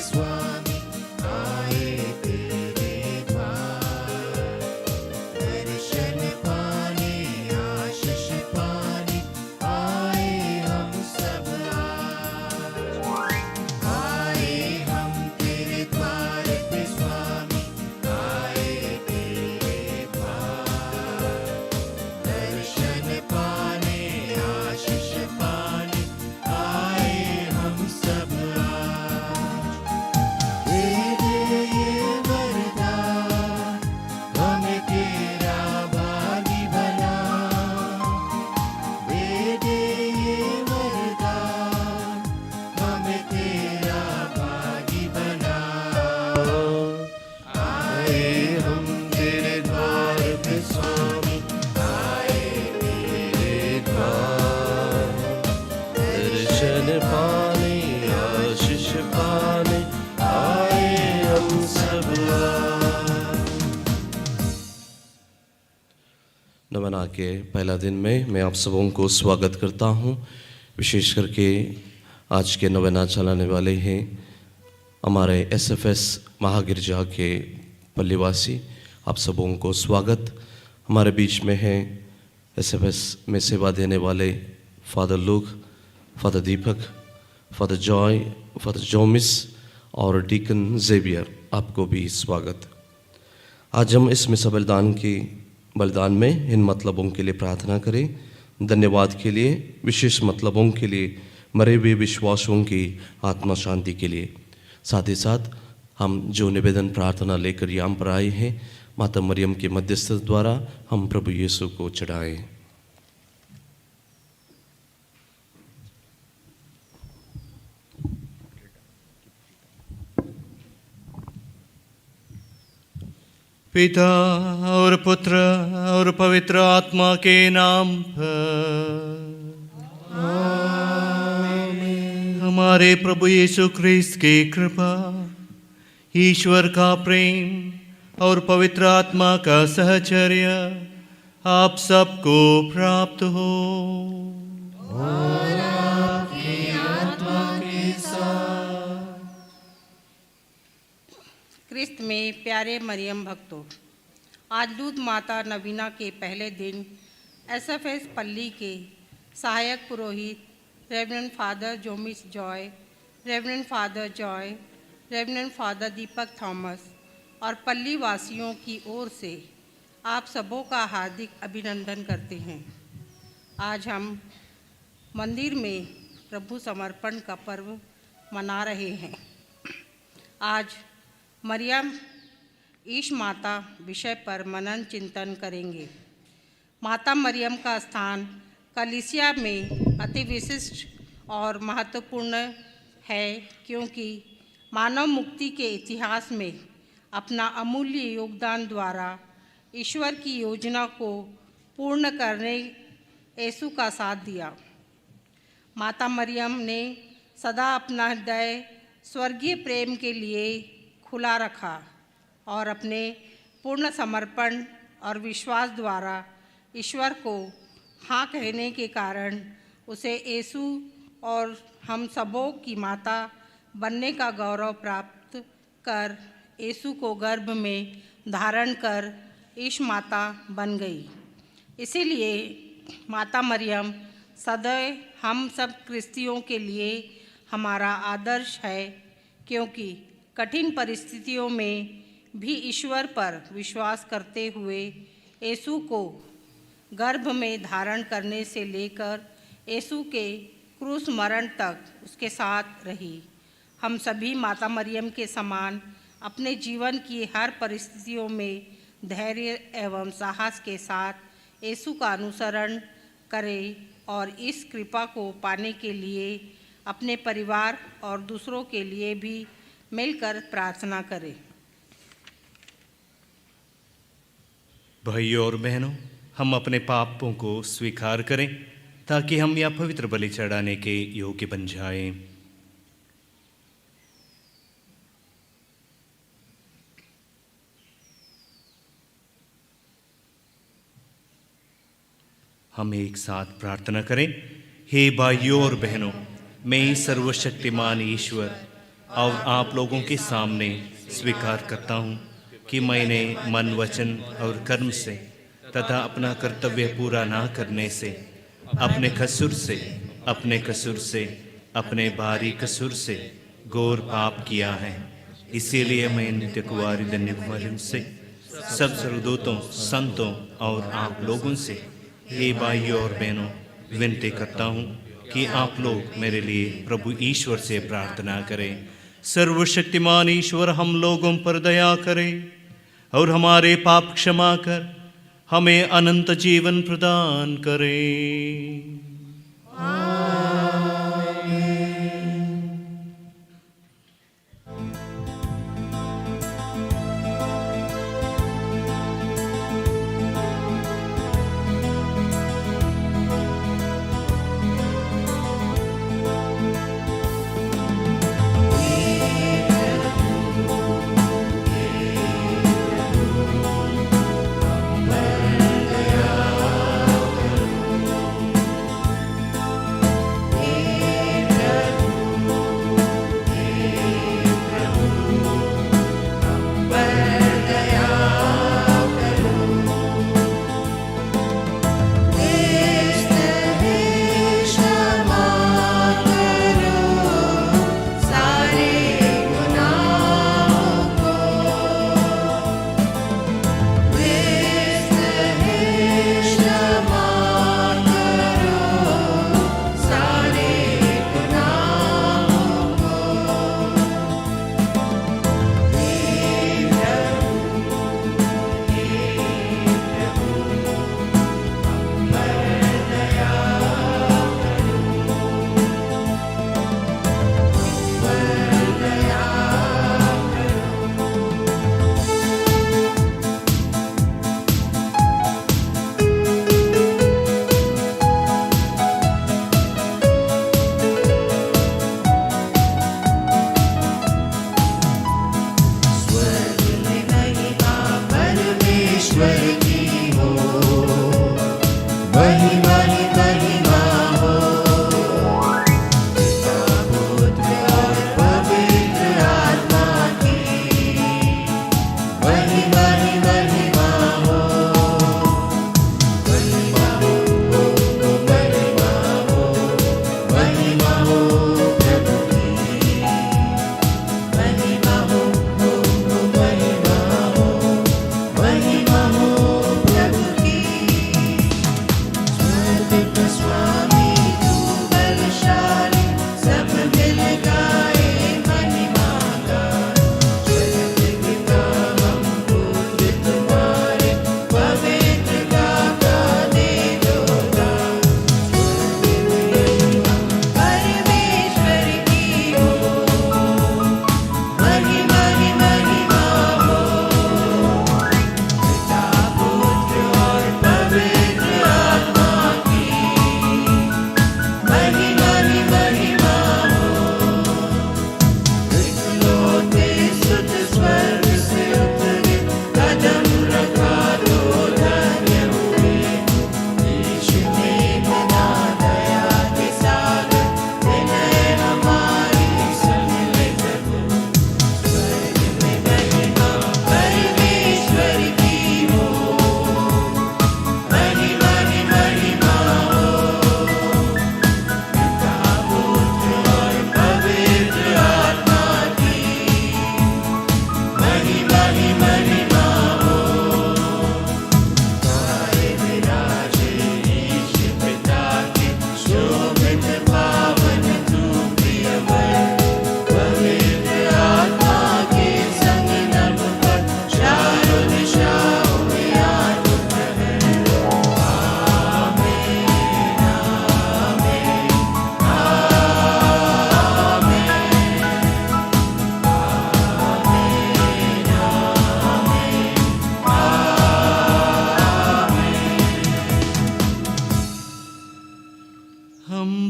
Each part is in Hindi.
स्वामी आए तेरे द्वार, दर्शन पाने आशीष पाने आए हम सब आज। आए हम तेरे द्वार पे स्वामी आए तेरे द्वार, दर्शन पाने आशीष पाने आए हम सब आज। दे दे ये वरदान हमें तेरा भागी बना, दे दे ये वरदान हमें तेरा भागी बना। आए हम तेरे द्वार पे स्वामी आए तेरे द्वार, दर्शन पाने आशीष पाने आए हम सब आज। नवना के पहला दिन में मैं आप सबों को स्वागत करता हूं। विशेष करके आज के नवना चलाने वाले हैं हमारे एसएफएस महागिरजा के पल्लीवासी। आप सबों को स्वागत। हमारे बीच में हैं एसएफएस में सेवा देने वाले फादर लूक, फादर दीपक, फादर जॉय, फादर जोमिस और डीकन जेवियर। आपको भी स्वागत। आज हम इस मिसा बलिदान में इन मतलबों के लिए प्रार्थना करें। धन्यवाद के लिए, विशेष मतलबों के लिए, मरे हुए विश्वासों की आत्मा शांति के लिए। साथ ही साथ हम जो निवेदन प्रार्थना लेकर यहाँ पर आए हैं, माता मरियम के मध्यस्थ द्वारा हम प्रभु यीशु को चढ़ाएं। पिता और पुत्र और पवित्र आत्मा के नाम पर हमारे प्रभु यीशु ख्रीस्त की कृपा, ईश्वर का प्रेम और पवित्र आत्मा का सहचर्य आप सबको प्राप्त हो। क्रिस्त में प्यारे मरियम भक्तों, आज दूध माता नवीना के पहले दिन एसएफएस पल्ली के सहायक पुरोहित reverend father Jomis Joy, reverend father Joy, reverend father Deepak Thomas और पल्ली वासियों की ओर से आप सबों का हार्दिक अभिनंदन करते हैं। आज हम मंदिर में प्रभु समर्पण का पर्व मना रहे हैं। आज मरियम ईश माता विषय पर मनन चिंतन करेंगे। माता मरियम का स्थान कलीसिया में अति विशिष्ट और महत्वपूर्ण है, क्योंकि मानव मुक्ति के इतिहास में अपना अमूल्य योगदान द्वारा ईश्वर की योजना को पूर्ण करने यीशु का साथ दिया। माता मरियम ने सदा अपना हृदय स्वर्गीय प्रेम के लिए खुला रखा और अपने पूर्ण समर्पण और विश्वास द्वारा ईश्वर को हाँ कहने के कारण उसे यीशु और हम सबों की माता बनने का गौरव प्राप्त कर यीशु को गर्भ में धारण कर ईश माता बन गई। इसीलिए माता मरियम सदैव हम सब क्रिस्तियों के लिए हमारा आदर्श है, क्योंकि कठिन परिस्थितियों में भी ईश्वर पर विश्वास करते हुए यीशु को गर्भ में धारण करने से लेकर यीशु के क्रूस मरण तक उसके साथ रही। हम सभी माता मरियम के समान अपने जीवन की हर परिस्थितियों में धैर्य एवं साहस के साथ यीशु का अनुसरण करें और इस कृपा को पाने के लिए अपने परिवार और दूसरों के लिए भी मिलकर प्रार्थना करें। भाइयों और बहनों, हम अपने पापों को स्वीकार करें ताकि हम यह पवित्र बलि चढ़ाने के योग्य बन जाएं। हम एक साथ प्रार्थना करें। हे भाइयों और बहनों, मैं सर्वशक्तिमान ईश्वर और आप लोगों के सामने स्वीकार करता हूँ कि मैंने मन, वचन और कर्म से तथा अपना कर्तव्य पूरा ना करने से अपने कसूर से अपने भारी कसूर से घोर पाप किया है। इसीलिए मैं नित्य कुमारी धन्य कुमारी से सब सर्वदूतों, संतों और आप लोगों से, हे भाइयों और बहनों, विनती करता हूँ कि आप लोग मेरे लिए प्रभु ईश्वर से प्रार्थना करें। सर्वशक्तिमान ईश्वर हम लोगों पर दया करे और हमारे पाप क्षमा कर हमें अनंत जीवन प्रदान करे।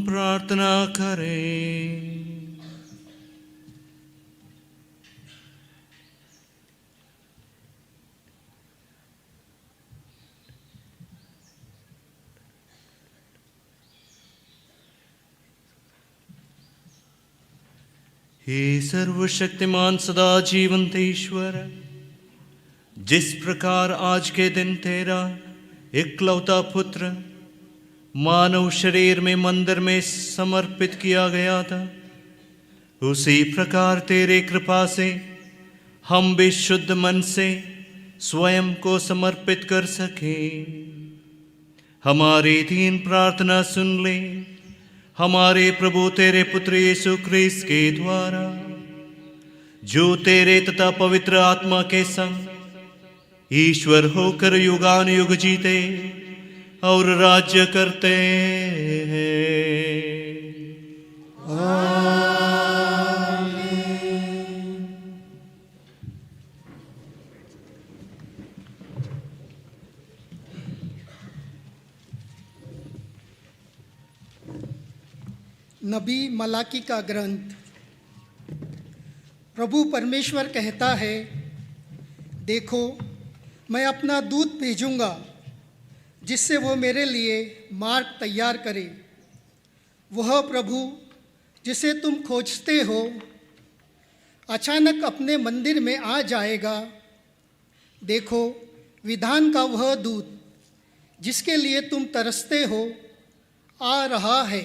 प्रार्थना करें। हे सर्वशक्तिमान सदा जीवंत ईश्वर, जिस प्रकार आज के दिन तेरा इकलौता पुत्र मानव शरीर में मंदिर में समर्पित किया गया था, उसी प्रकार तेरे कृपा से हम भी शुद्ध मन से स्वयं को समर्पित कर सके। हमारी दीन प्रार्थना सुन ले। हमारे प्रभु तेरे पुत्र यीशु ख्रीस्त के द्वारा, जो तेरे तथा पवित्र आत्मा के संग ईश्वर होकर युगानुयुग जीते और राज्य करते हैं। नबी मलाकी का ग्रंथ। प्रभु परमेश्वर कहता है, देखो मैं अपना दूत भेजूंगा जिससे वो मेरे लिए मार्ग तैयार करे। वह प्रभु जिसे तुम खोजते हो अचानक अपने मंदिर में आ जाएगा। देखो विधान का वह दूत जिसके लिए तुम तरसते हो आ रहा है।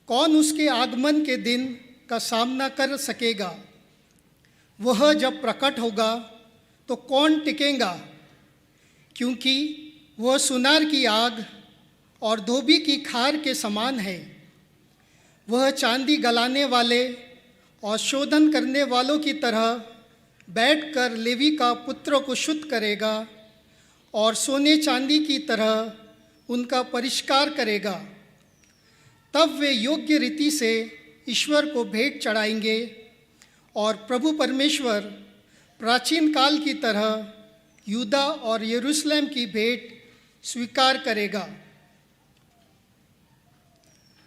कौन उसके आगमन के दिन का सामना कर सकेगा? वह जब प्रकट होगा तो कौन टिकेगा? क्योंकि वह सुनार की आग और धोबी की खार के समान है। वह चांदी गलाने वाले और शोधन करने वालों की तरह बैठकर लेवी का पुत्र को शुद्ध करेगा और सोने चांदी की तरह उनका परिष्कार करेगा। तब वे योग्य रीति से ईश्वर को भेंट चढ़ाएंगे और प्रभु परमेश्वर प्राचीन काल की तरह यूदा और यरूशलेम की भेंट स्वीकार करेगा।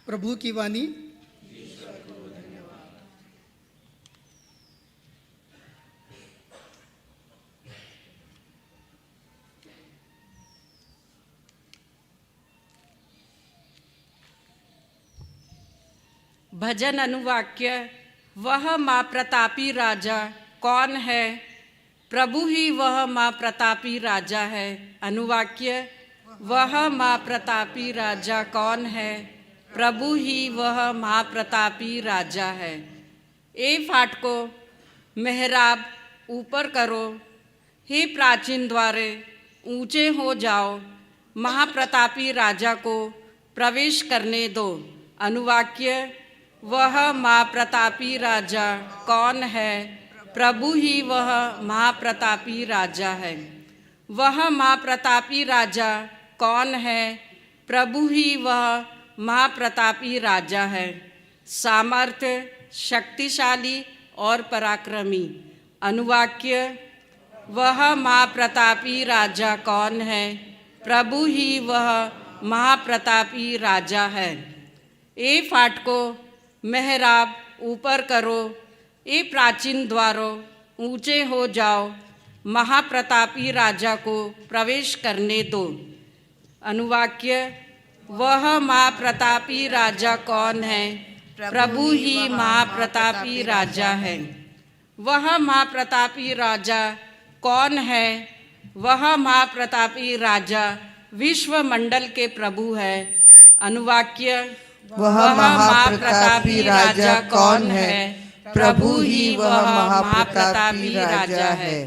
प्रभु की वाणी। भजन अनुवाक्य। वह माँ प्रतापी राजा कौन है? प्रभु ही वह माँ प्रतापी राजा है। अनुवाक्य। वह माँ प्रतापी राजा कौन है? प्रभु ही वह माँ प्रतापी राजा है। ए फाटको मेहराब ऊपर करो, हे प्राचीन द्वारे ऊंचे हो जाओ, महाप्रतापी राजा को प्रवेश करने दो। अनुवाक्य। वह माँ प्रतापी राजा कौन है? प्रभु ही वह महाप्रतापी राजा है। वह महाप्रतापी राजा कौन है? प्रभु ही वह महाप्रतापी राजा है। सामर्थ्य, शक्तिशाली और पराक्रमी। अनुवाक्य। वह महाप्रतापी राजा कौन है? प्रभु ही वह महाप्रतापी राजा है। ए फाटको मेहराब ऊपर करो, ए प्राचीन द्वारों ऊंचे हो जाओ, महाप्रतापी राजा को प्रवेश करने दो। अनुवाक्य। वह महाप्रतापी राजा कौन है? प्रभु ही महाप्रतापी राजा है। वह महाप्रतापी राजा कौन है? वह महाप्रतापी राजा विश्व मंडल के प्रभु है। अनुवाक्य। वह महाप्रतापी राजा कौन है? प्रभु ही वह महाप्रतापी राजा है।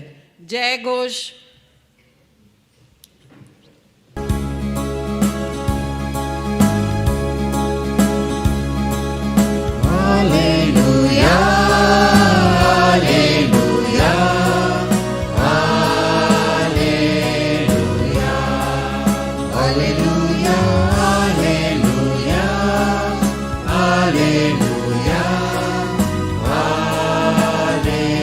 जय Ghosh. Hallelujah, hallelujah, hallelujah, hallelujah, hallelujah, hallelujah, hallelujah.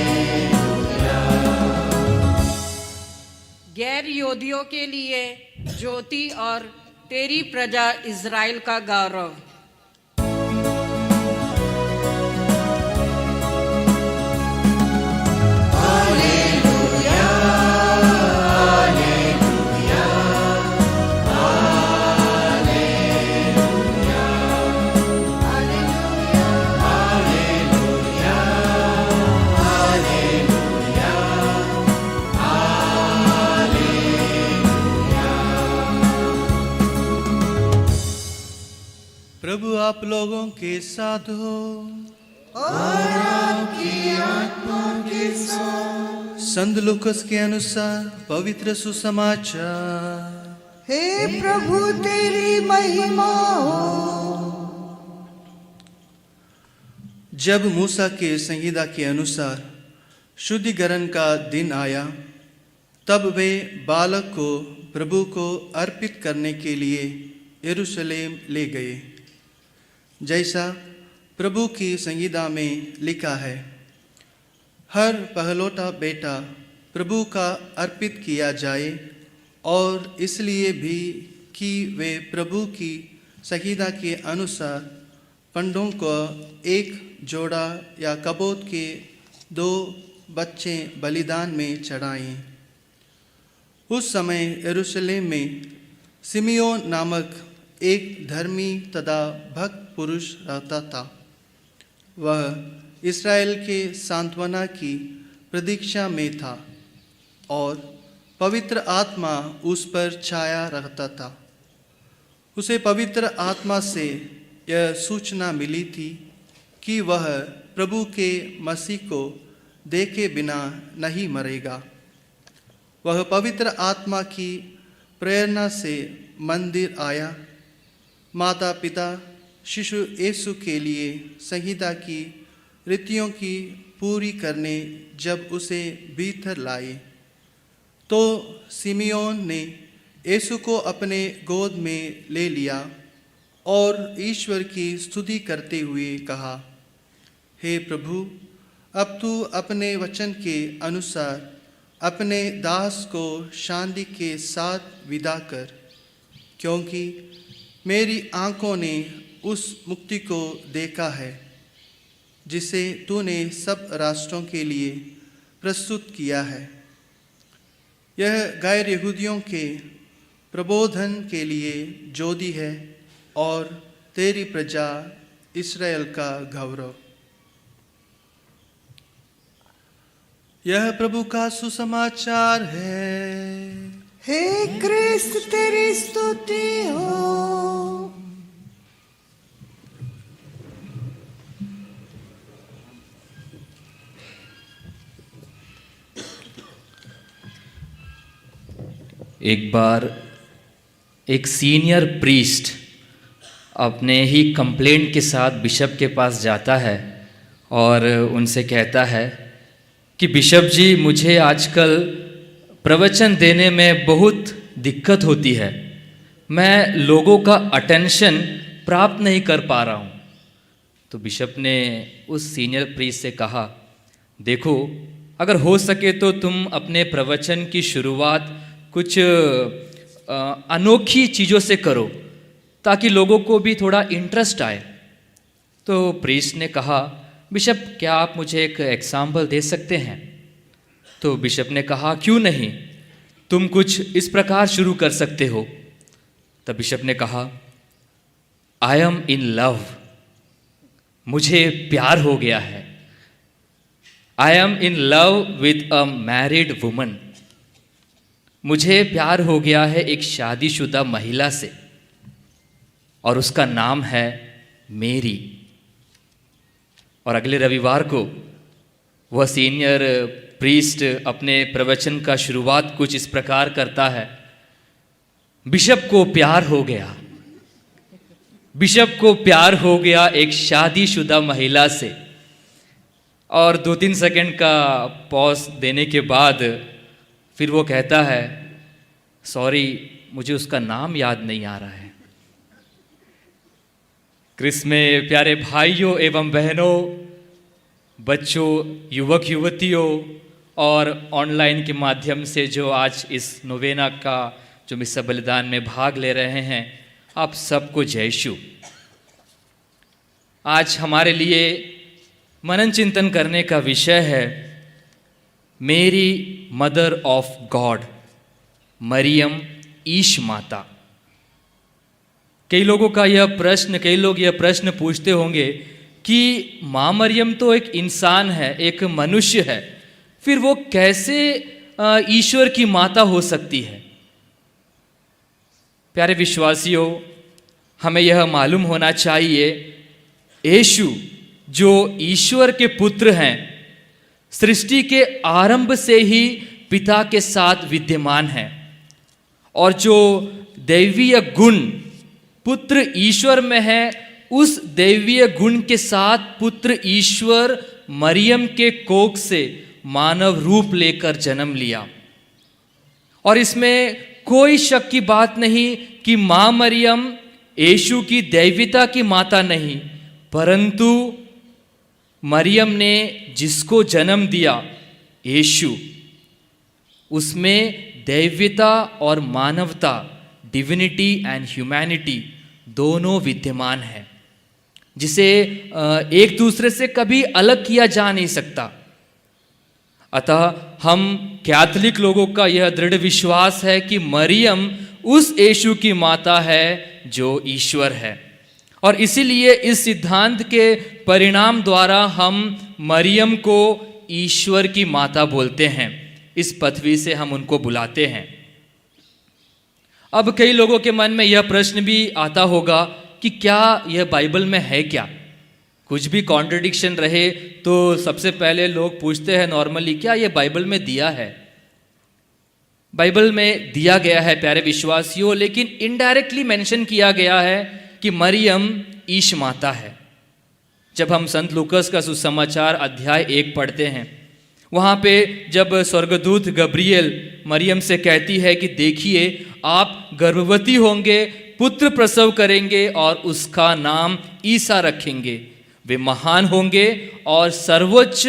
गैर योधियों के लिए ज्योति और तेरी प्रजा इज़राइल का गौरव। प्रभु आप लोगों के साथ हो और आपकी आत्मा के साथ। संत लूकास के अनुसार पवित्र सुसमाचार। हे प्रभु तेरी महिमा हो। जब मूसा के संहिता के अनुसार शुद्धिकरण का दिन आया, तब वे बालक को प्रभु को अर्पित करने के लिए यरूशलेम ले गए, जैसा प्रभु की संहिता में लिखा है, हर पहलौठा बेटा प्रभु का अर्पित किया जाए, और इसलिए भी कि वे प्रभु की संहिता के अनुसार पंडों को एक जोड़ा या कबूतर के 2 बच्चे बलिदान में चढ़ाएं। उस समय यरूशलेम में सिमियोन नामक एक धर्मी तथा भक्त पुरुष रहता था। वह इस्राएल के सांत्वना की प्रतीक्षा में था और पवित्र आत्मा उस पर छाया रहता था। उसे पवित्र आत्मा से यह सूचना मिली थी कि वह प्रभु के मसीह को देखे बिना नहीं मरेगा। वह पवित्र आत्मा की प्रेरणा से मंदिर आया। माता पिता शिशु यीशु के लिए संहिता की रीतियों की पूरी करने जब उसे भीतर लाए, तो सिमियोन ने यीशु को अपने गोद में ले लिया और ईश्वर की स्तुति करते हुए कहा, हे प्रभु, अब तू अपने वचन के अनुसार अपने दास को शांति के साथ विदा कर, क्योंकि मेरी आँखों ने उस मुक्ति को देखा है जिसे तूने सब राष्ट्रों के लिए प्रस्तुत किया है। यह गैर यहूदियों के प्रबोधन के लिए ज्योति है और तेरी प्रजा इस्राएल का गौरव। यह प्रभु का सुसमाचार है। हे क्रिस्त तेरी स्तुति हो। एक बार एक सीनियर प्रीस्ट अपने ही कंप्लेंट के साथ बिशप के पास जाता है और उनसे कहता है कि बिशप जी, मुझे आजकल प्रवचन देने में बहुत दिक्कत होती है। मैं लोगों का अटेंशन प्राप्त नहीं कर पा रहा हूँ। तो बिशप ने उस सीनियर प्रीस्ट से कहा, देखो, अगर हो सके तो तुम अपने प्रवचन की शुरुआत कुछ अनोखी चीज़ों से करो ताकि लोगों को भी थोड़ा इंटरेस्ट आए। तो प्रीस्ट ने कहा, बिशप, क्या आप मुझे एक एग्जाम्पल दे सकते हैं? तो बिशप ने कहा, क्यों नहीं, तुम कुछ इस प्रकार शुरू कर सकते हो। तब बिशप ने कहा, आई एम इन लव, मुझे प्यार हो गया है। I am in love with a married woman, मुझे प्यार हो गया है एक शादीशुदा महिला से, और उसका नाम है मेरी। और अगले रविवार को वह सीनियर प्रीस्ट अपने प्रवचन का शुरुआत कुछ इस प्रकार करता है, बिशप को प्यार हो गया, बिशप को प्यार हो गया एक शादीशुदा महिला से। और 2-3 सेकंड का पॉज देने के बाद फिर वो कहता है, सॉरी, मुझे उसका नाम याद नहीं आ रहा है। क्रिस्त में प्यारे भाइयों एवं बहनों, बच्चों, युवक युवतियों और ऑनलाइन के माध्यम से जो आज इस नोवेना का जो मिस्सा बलिदान में भाग ले रहे हैं, आप सबको जय यीशु। आज हमारे लिए मनन चिंतन करने का विषय है मेरी मदर ऑफ गॉड, मरियम ईश माता। कई लोगों का कई लोग यह प्रश्न पूछते होंगे कि माँ मरियम तो एक इंसान है, एक मनुष्य है, फिर वो कैसे ईश्वर की माता हो सकती है? प्यारे विश्वासियों, हमें यह मालूम होना चाहिए यीशु जो ईश्वर के पुत्र हैं, सृष्टि के आरंभ से ही पिता के साथ विद्यमान हैं, और जो दैवीय गुण पुत्र ईश्वर में है, उस दैवीय गुण के साथ पुत्र ईश्वर मरियम के कोख से मानव रूप लेकर जन्म लिया। और इसमें कोई शक की बात नहीं कि मां मरियम यीशु की दैविता की माता नहीं, परंतु मरियम ने जिसको जन्म दिया यीशु, उसमें दैविता और मानवता, डिविनिटी एंड ह्यूमैनिटी दोनों विद्यमान है, जिसे एक दूसरे से कभी अलग किया जा नहीं सकता। अतः हम कैथोलिक लोगों का यह दृढ़ विश्वास है कि मरियम उस यीशु की माता है जो ईश्वर है, और इसीलिए इस सिद्धांत के परिणाम द्वारा हम मरियम को ईश्वर की माता बोलते हैं। इस पदवी से हम उनको बुलाते हैं। अब कई लोगों के मन में यह प्रश्न भी आता होगा कि क्या यह बाइबल में है क्या? कुछ भी कॉन्ट्रडिक्शन रहे तो सबसे पहले लोग पूछते हैं नॉर्मली, क्या यह बाइबल में दिया है? बाइबल में दिया गया है प्यारे विश्वासियों, लेकिन इनडायरेक्टली मेंशन किया गया है कि मरियम ईश माता है। जब हम संत लूकास का सुसमाचार अध्याय 1 पढ़ते हैं, वहाँ पे जब स्वर्गदूत गब्रियल मरियम से कहती है कि देखिए आप गर्भवती होंगे, पुत्र प्रसव करेंगे और उसका नाम ईसा रखेंगे, वे महान होंगे और सर्वोच्च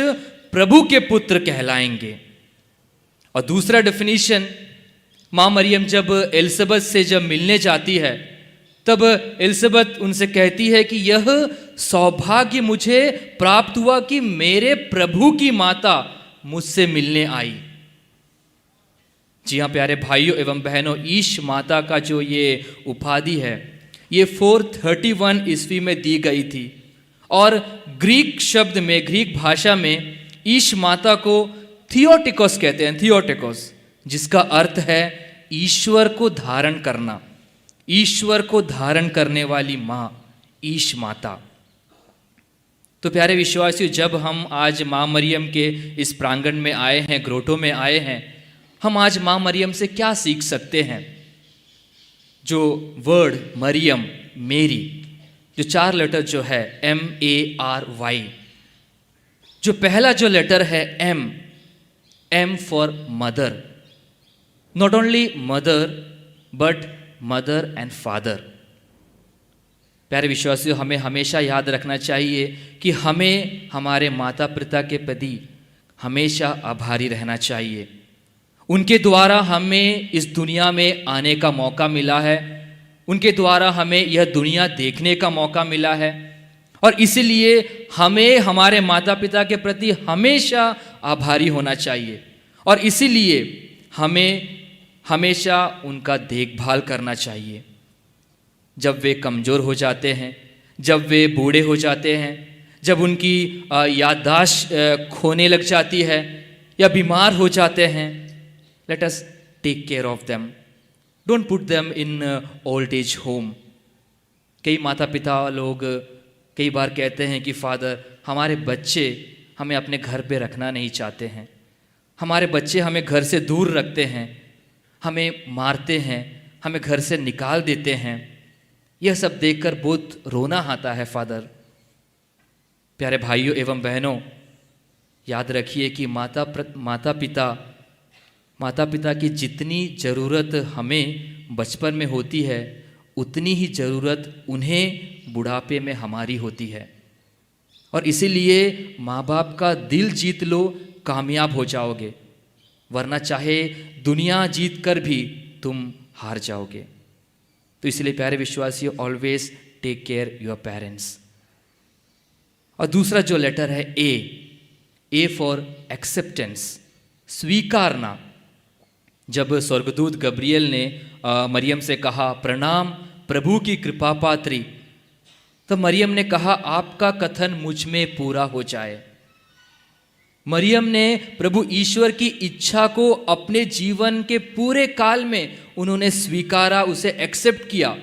प्रभु के पुत्र कहलाएंगे। और दूसरा डेफिनेशन, माँ मरियम जब एलिसबेथ से जब मिलने जाती है, तब एलिसबेथ उनसे कहती है कि यह सौभाग्य मुझे प्राप्त हुआ कि मेरे प्रभु की माता मुझसे मिलने आई। जी हाँ प्यारे भाइयों एवं बहनों, ईश माता का जो ये उपाधि है, ये 431 ईस्वी में दी गई थी, और ग्रीक शब्द में, ग्रीक भाषा में ईश माता को थियोटिकोस कहते हैं, थियोटिकोस, जिसका अर्थ है ईश्वर को धारण करना, ईश्वर को धारण करने वाली माँ, ईश माता। तो प्यारे विश्वासियों, जब हम आज माँ मरियम के इस प्रांगण में आए हैं, ग्रोटो में आए हैं, हम आज माँ मरियम से क्या सीख सकते हैं? जो वर्ड मरियम, मेरी, जो 4 लेटर जो है MARY, जो पहला जो लेटर है M for mother, not only mother but mother and father. प्यारे विश्वासियों, हमें हमेशा याद रखना चाहिए कि हमें हमारे माता पिता के प्रति हमेशा आभारी रहना चाहिए। उनके द्वारा हमें इस दुनिया में आने का मौका मिला है, उनके द्वारा हमें यह दुनिया देखने का मौका मिला है, और इसीलिए हमें हमारे माता पिता के प्रति हमेशा आभारी होना चाहिए, और इसीलिए हमें हमेशा उनका देखभाल करना चाहिए। जब वे कमज़ोर हो जाते हैं, जब वे बूढ़े हो जाते हैं, जब उनकी याददाश्त खोने लग जाती है या बीमार हो जाते हैं, let us take care of them, don't put them in old age home. कई माता पिता लोग कई बार कहते हैं कि फादर, हमारे बच्चे हमें अपने घर पे रखना नहीं चाहते हैं, हमारे बच्चे हमें घर से दूर रखते हैं, हमें मारते हैं, हमें घर से निकाल देते हैं। यह सब देखकर बहुत रोना आता है फादर। प्यारे भाइयों एवं बहनों, याद रखिए कि माता पिता की जितनी ज़रूरत हमें बचपन में होती है, उतनी ही ज़रूरत उन्हें बुढ़ापे में हमारी होती है। और इसीलिए माँ बाप का दिल जीत लो, कामयाब हो जाओगे, वरना चाहे दुनिया जीत कर भी तुम हार जाओगे। तो इसलिए प्यारे विश्वासियों, always take care your parents. और दूसरा जो लेटर है ए फॉर एक्सेप्टेंस, स्वीकारना। जब स्वर्गदूत गब्रियल ने मरियम से कहा, प्रणाम प्रभु की कृपा पात्री, तो मरियम ने कहा, आपका कथन मुझ में पूरा हो जाए। मरियम ने प्रभु ईश्वर की इच्छा को अपने जीवन के पूरे काल में उन्होंने स्वीकारा, उसे एक्सेप्ट किया।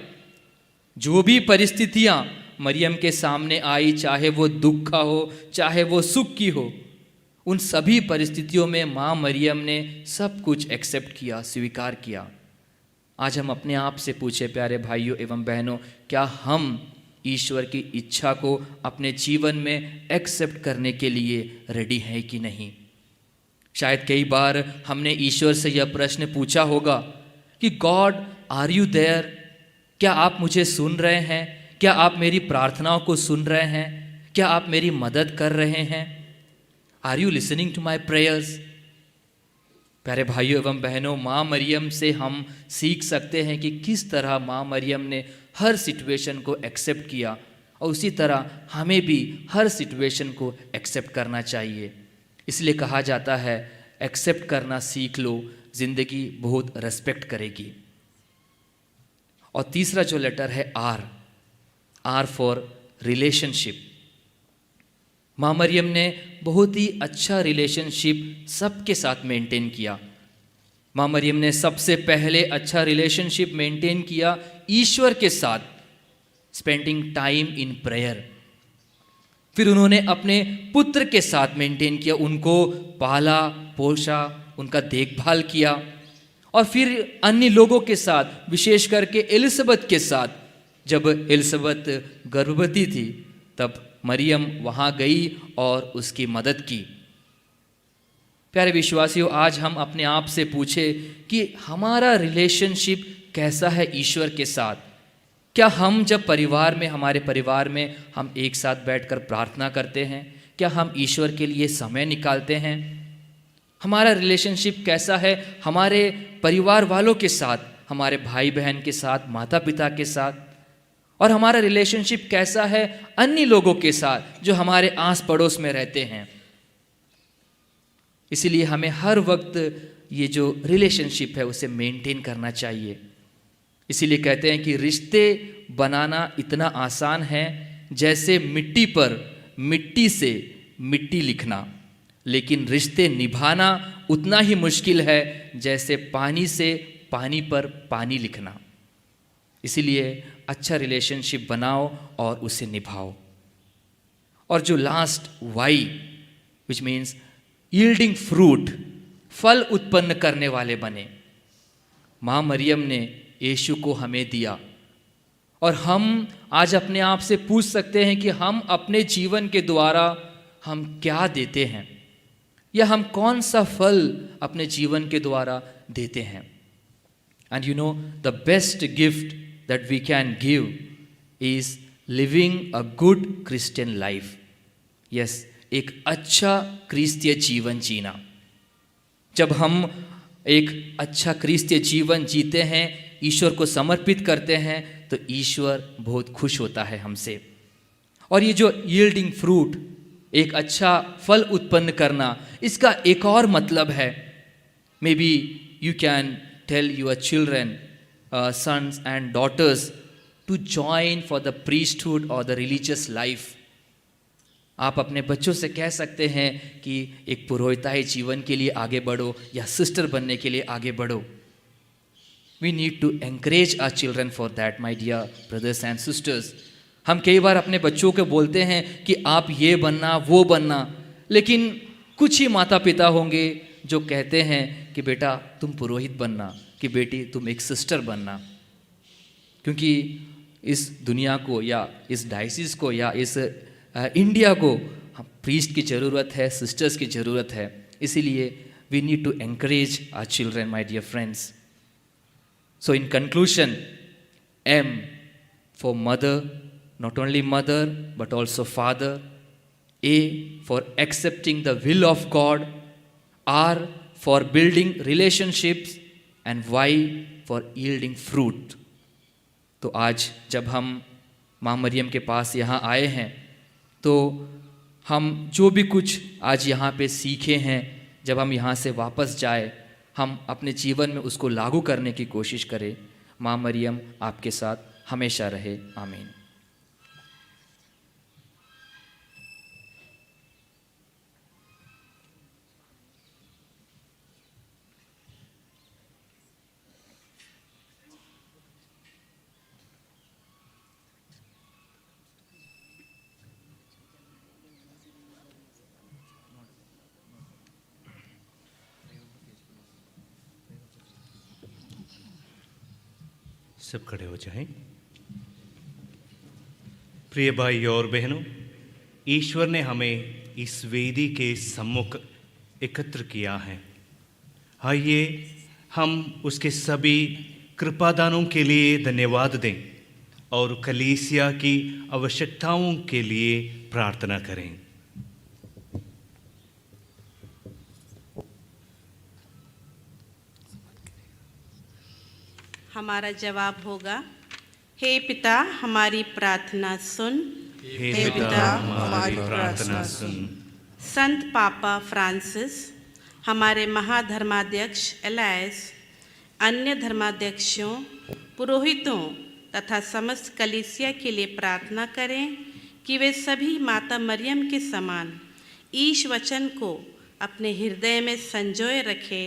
जो भी परिस्थितियां मरियम के सामने आई, चाहे वो दुख का हो चाहे वो सुख की हो, उन सभी परिस्थितियों में माँ मरियम ने सब कुछ एक्सेप्ट किया, स्वीकार किया। आज हम अपने आप से पूछे प्यारे भाइयों एवं बहनों, क्या हम ईश्वर की इच्छा को अपने जीवन में एक्सेप्ट करने के लिए रेडी हैं कि नहीं? शायद कई बार हमने ईश्वर से यह प्रश्न पूछा होगा कि गॉड, आर यू देयर? क्या आप मुझे सुन रहे हैं? क्या आप मेरी प्रार्थनाओं को सुन रहे हैं? क्या आप मेरी मदद कर रहे हैं? Are you listening to my prayers? प्यारे भाइयों एवं बहनों, माँ मरियम से हम सीख सकते हैं कि किस तरह माँ मरियम ने हर सिचुएशन को एक्सेप्ट किया, और उसी तरह हमें भी हर सिचुएशन को एक्सेप्ट करना चाहिए। इसलिए कहा जाता है, एक्सेप्ट करना सीख लो, जिंदगी बहुत रेस्पेक्ट करेगी। और तीसरा जो लेटर है आर फॉर रिलेशनशिप। माँ मरियम ने बहुत ही अच्छा रिलेशनशिप सबके साथ मेंटेन किया। माँ मरियम ने सबसे पहले अच्छा रिलेशनशिप मेंटेन किया ईश्वर के साथ, स्पेंडिंग टाइम इन प्रेयर। फिर उन्होंने अपने पुत्र के साथ मेंटेन किया, उनको पाला पोषा, उनका देखभाल किया। और फिर अन्य लोगों के साथ, विशेष करके एलिजबेथ के साथ, जब एलिजबेथ गर्भवती थी तब मरियम वहाँ गई और उसकी मदद की। प्यारे विश्वासियों, आज हम अपने आप से पूछे कि हमारा रिलेशनशिप कैसा है ईश्वर के साथ? क्या हम जब परिवार में, हमारे परिवार में हम एक साथ बैठकर प्रार्थना करते हैं? क्या हम ईश्वर के लिए समय निकालते हैं? हमारा रिलेशनशिप कैसा है हमारे परिवार वालों के साथ, हमारे भाई बहन के साथ, माता पिता के साथ? और हमारा रिलेशनशिप कैसा है अन्य लोगों के साथ जो हमारे आस पड़ोस में रहते हैं? इसीलिए हमें हर वक्त ये जो रिलेशनशिप है उसे मेंटेन करना चाहिए। इसीलिए कहते हैं कि रिश्ते बनाना इतना आसान है जैसे मिट्टी पर मिट्टी से मिट्टी लिखना, लेकिन रिश्ते निभाना उतना ही मुश्किल है जैसे पानी से पानी पर पानी लिखना। इसीलिए अच्छा रिलेशनशिप बनाओ और उसे निभाओ। और जो last Y, which means yielding fruit, फल उत्पन्न करने वाले बने। माँ मरियम ने यीशु को हमें दिया, और हम आज अपने आप से पूछ सकते हैं कि हम अपने जीवन के द्वारा हम क्या देते हैं, या हम कौन सा फल अपने जीवन के द्वारा देते हैं। And you know, the best gift that we can give is living a good Christian life. Yes, एक अच्छा क्रिस्तीय जीवन जीना। जब हम एक अच्छा क्रिस्तीय जीवन जीते हैं, ईश्वर को समर्पित करते हैं, तो ईश्वर बहुत खुश होता है हमसे। और ये जो यील्डिंग फ्रूट, एक अच्छा फल उत्पन्न करना, इसका एक और मतलब है, maybe you can tell your children, sons and daughters to join for the priesthood or the religious life. आप अपने बच्चों से कह सकते हैं कि एक पुरोहिताई जीवन के लिए आगे बढ़ो या सिस्टर बनने के लिए आगे बढ़ो। We need to encourage our children for that, my dear brothers and sisters. हम कई बार अपने बच्चों को बोलते हैं कि आप ये बनना वो बनना, लेकिन कुछ ही माता पिता होंगे जो कहते हैं कि बेटा तुम पुरोहित बनना, कि बेटी तुम एक सिस्टर बनना। क्योंकि इस दुनिया को या इस डायसिस को या इस इंडिया को प्रीस्ट की ज़रूरत है, सिस्टर्स की ज़रूरत है। इसीलिए we need to encourage our children, my dear friends. So in conclusion, M for mother, not only mother but also father. A for accepting the will of God. R for building relationships. And Y for yielding fruit. तो आज जब हम माँ मरियम के पास यहाँ आए हैं, तो हम जो भी कुछ आज यहाँ पे सीखे हैं, जब हम यहाँ से वापस जाए, हम अपने जीवन में उसको लागू करने की कोशिश करें। माँ मरियम आपके साथ हमेशा रहे। आमीन। सब खड़े हो जाएं। प्रिय भाई और बहनों, ईश्वर ने हमें इस वेदी के सम्मुख एकत्र किया है। आइए हम उसके सभी कृपादानों के लिए धन्यवाद दें और कलीसिया की आवश्यकताओं के लिए प्रार्थना करें। हमारा जवाब होगा, हे पिता हमारी प्रार्थना सुन। हे पिता हमारी प्रार्थना सुन। संत पापा फ्रांसिस, हमारे महाधर्माध्यक्ष एलायस, अन्य धर्माध्यक्षों, पुरोहितों तथा समस्त कलीसिया के लिए प्रार्थना करें कि वे सभी माता मरियम के समान ईश वचन को अपने हृदय में संजोए रखें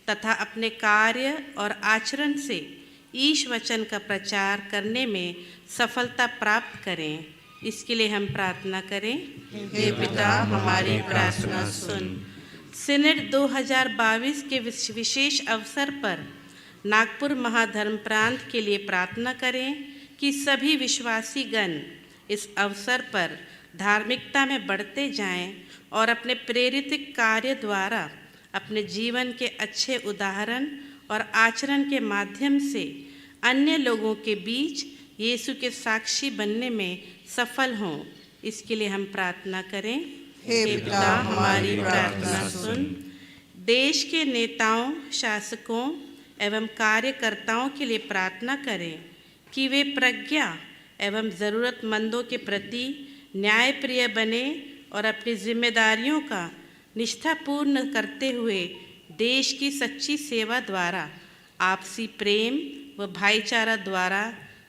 तथा अपने कार्य और आचरण से ईश वचन का प्रचार करने में सफलता प्राप्त करें। इसके लिए हम प्रार्थना करें। हे पिता हमारी प्रार्थना सुन। सिनेड 2022 के विशेष अवसर पर नागपुर महाधर्म प्रांत के लिए प्रार्थना करें कि सभी विश्वासी गण इस अवसर पर धार्मिकता में बढ़ते जाएं और अपने प्रेरित कार्य द्वारा अपने जीवन के अच्छे उदाहरण और आचरण के माध्यम से अन्य लोगों के बीच यीशु के साक्षी बनने में सफल हों। इसके लिए हम प्रार्थना करें। हे पिता हमारी प्रार्थना सुन। देश के नेताओं, शासकों एवं कार्यकर्ताओं के लिए प्रार्थना करें कि वे प्रज्ञा एवं ज़रूरतमंदों के प्रति न्यायप्रिय बने और अपनी जिम्मेदारियों का निष्ठापूर्ण करते हुए देश की सच्ची सेवा द्वारा आपसी प्रेम व भाईचारा द्वारा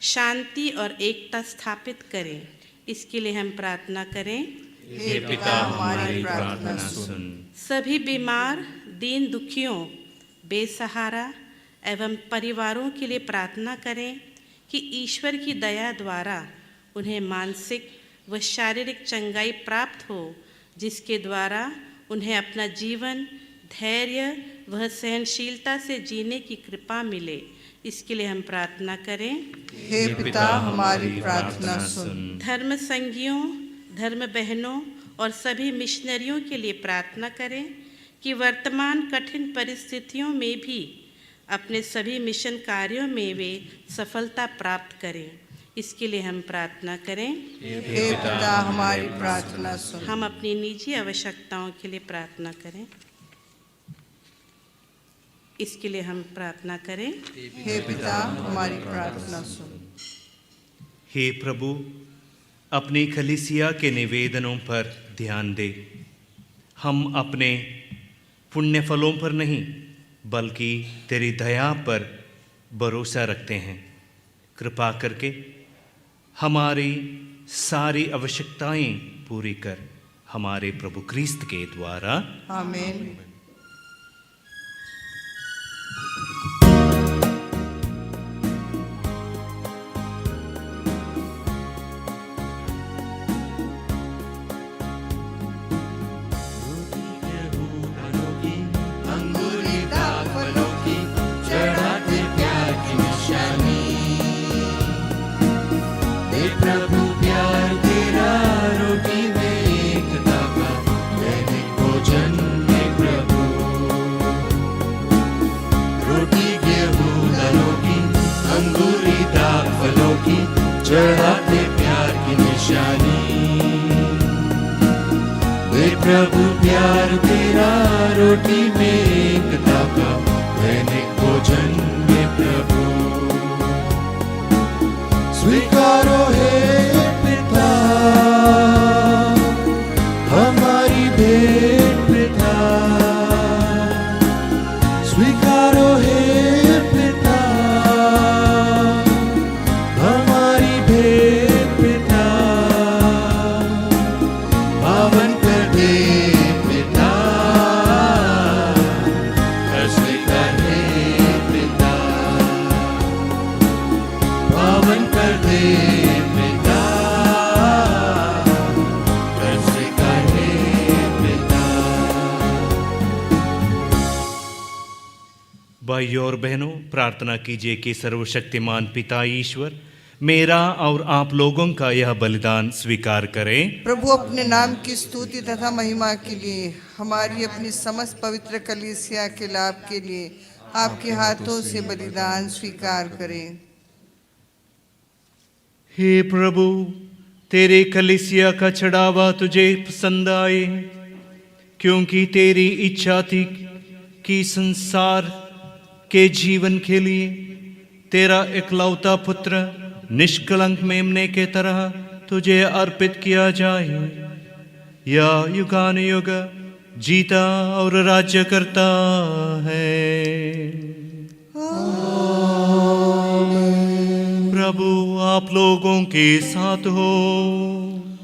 शांति और एकता स्थापित करें। इसके लिए हम प्रार्थना करें। हे पिता हमारी प्रार्थना सुन। सभी बीमार, दीन दुखियों, बेसहारा एवं परिवारों के लिए प्रार्थना करें कि ईश्वर की दया द्वारा उन्हें मानसिक व शारीरिक चंगाई प्राप्त हो, जिसके द्वारा उन्हें अपना जीवन धैर्य व सहनशीलता से जीने की कृपा मिले। इसके लिए हम प्रार्थना करें। हे पिता हमारी प्रार्थना सुन। धर्म संघियों, धर्म बहनों और सभी मिशनरियों के लिए प्रार्थना करें कि वर्तमान कठिन परिस्थितियों में भी अपने सभी मिशन कार्यों में वे सफलता प्राप्त करें। इसके लिए हम प्रार्थना करें। हे पिता हमारी प्रार्थना सुन। हम अपनी निजी आवश्यकताओं के लिए प्रार्थना करें। इसके लिए हम प्रार्थना करें। हे पिता हमारी प्रार्थना सुन। हे प्रभु, अपनी कलीसिया के निवेदनों पर ध्यान दे। हम अपने पुण्य फलों पर नहीं बल्कि तेरी दया पर भरोसा रखते हैं। कृपा करके हमारी सारी आवश्यकताएं पूरी कर, हमारे प्रभु क्रिस्त के द्वारा। आमीन। चढ़ाते प्यार की निशानी। वे प्रभु प्यार तेरा रोटी में एकता का दैनिक भोजन में प्रभु। स्वीकारो हे पिता हमारी भेंट पिता। स्वीकारो हे पिता हमारी भेंट पिता। पावन कर दे पिता, स्वीकार हे पिता। पावन कर दे पिता, स्वीकार हे पिता। भाइयों और बहनों, प्रार्थना कीजिए कि सर्वशक्तिमान पिता ईश्वर मेरा और आप लोगों का यह बलिदान स्वीकार करें। प्रभु अपने नाम की स्तुति तथा महिमा के लिए, हमारी अपनी समस्त पवित्र कलीसिया के लाभ के लिए आपके हाथों से बलिदान स्वीकार करें। हे प्रभु, तेरे कलीसिया का चढ़ावा तुझे पसंद आए, क्योंकि तेरी इच्छा थी कि संसार के जीवन के लिए तेरा इकलौता पुत्र निष्कलंक मेमने के तरह तुझे अर्पित किया जाए। या युगानुयुग जीता और राज्य करता है। प्रभु आप लोगों के साथ हो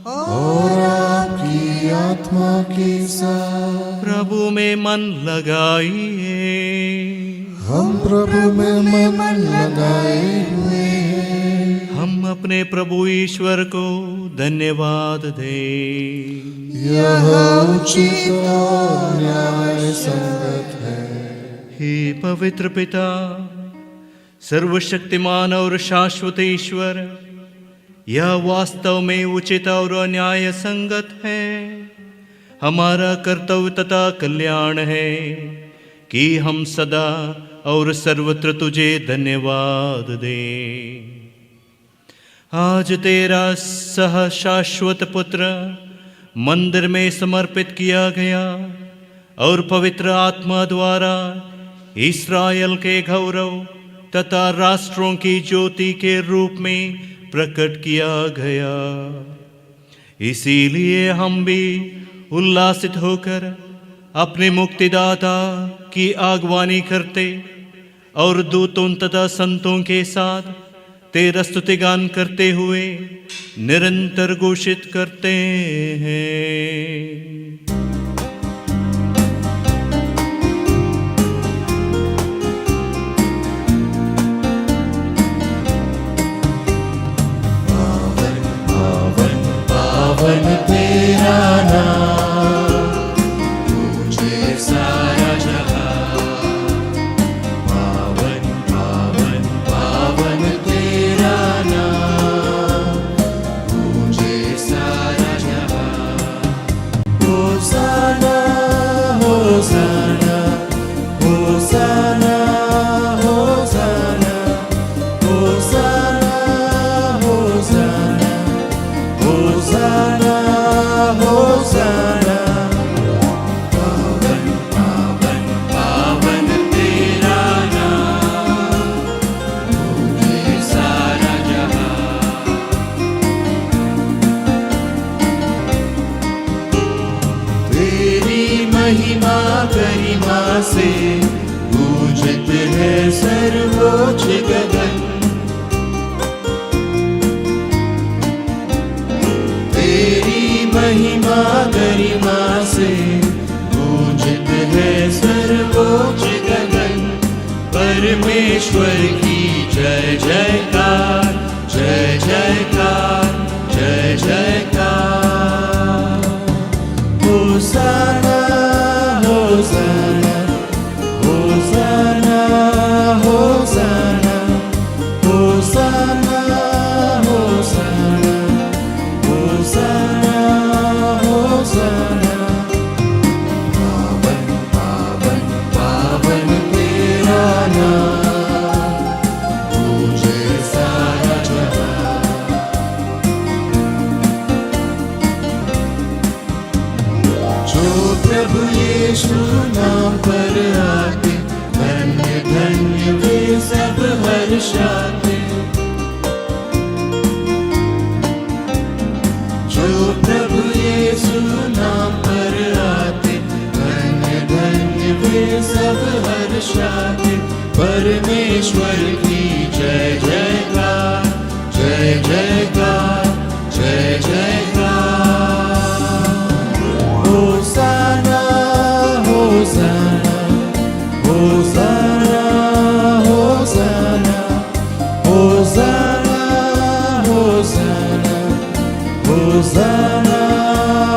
और आपकी आत्मा के साथ। प्रभु में मन लगाइए। हम प्रभु में मन लगाए हुए हैं। हम अपने प्रभु ईश्वर को धन्यवाद दें। यह उचित और न्याय संगत है। हे पवित्र पिता, सर्वशक्तिमान और शाश्वत ईश्वर, यह वास्तव में उचित और न्याय संगत है, हमारा कर्तव्य तथा कल्याण है कि हम सदा और सर्वत्र तुझे धन्यवाद दें। आज तेरा सह शाश्वत पुत्र मंदिर में समर्पित किया गया और पवित्र आत्मा द्वारा इस्राएल के गौरव तथा राष्ट्रों की ज्योति के रूप में प्रकट किया गया। इसीलिए हम भी उल्लासित होकर अपने मुक्तिदाता की आगवानी करते और दूतों तथा संतों के साथ तेरा स्तुतिगान करते हुए निरंतर घोषित करते हैं। पावन तेरा नाम, तुझे सारा जहां। पावन पावन पावन तेरा नाम, तुझे सारा जहां। होसाना होसाना होसाना होसाना होसाना होसाना होसाना होसाना। पावन पावन पावन तेरा नाम, तुझे सारा जहां। तेरी महिमा गरिमा से गूंजत है सर्वोच्च गगन। महिमा गरिमा से गूंजत है सर्वोच्च गगन। परमेश्वर की जय जयकार, जय जयकार, जय जयकार। होसाना होसाना होसाना होसाना होसाना होसाना होसाना होसाना। पावन पावन पावन तेरा नाम, तुझे सारा जहां। जो प्रभु यीशु नाम पर आते, धन्य धन्य वे सब हर्षाते। जो प्रभु यीशु नाम पर आते, धन्य धन्य वे सब हर्षाते। परमेश्वर की जय जयकार, जय जयकार, जय जयकार। होसाना होसाना होसाना होसाना होसाना होसाना होसाना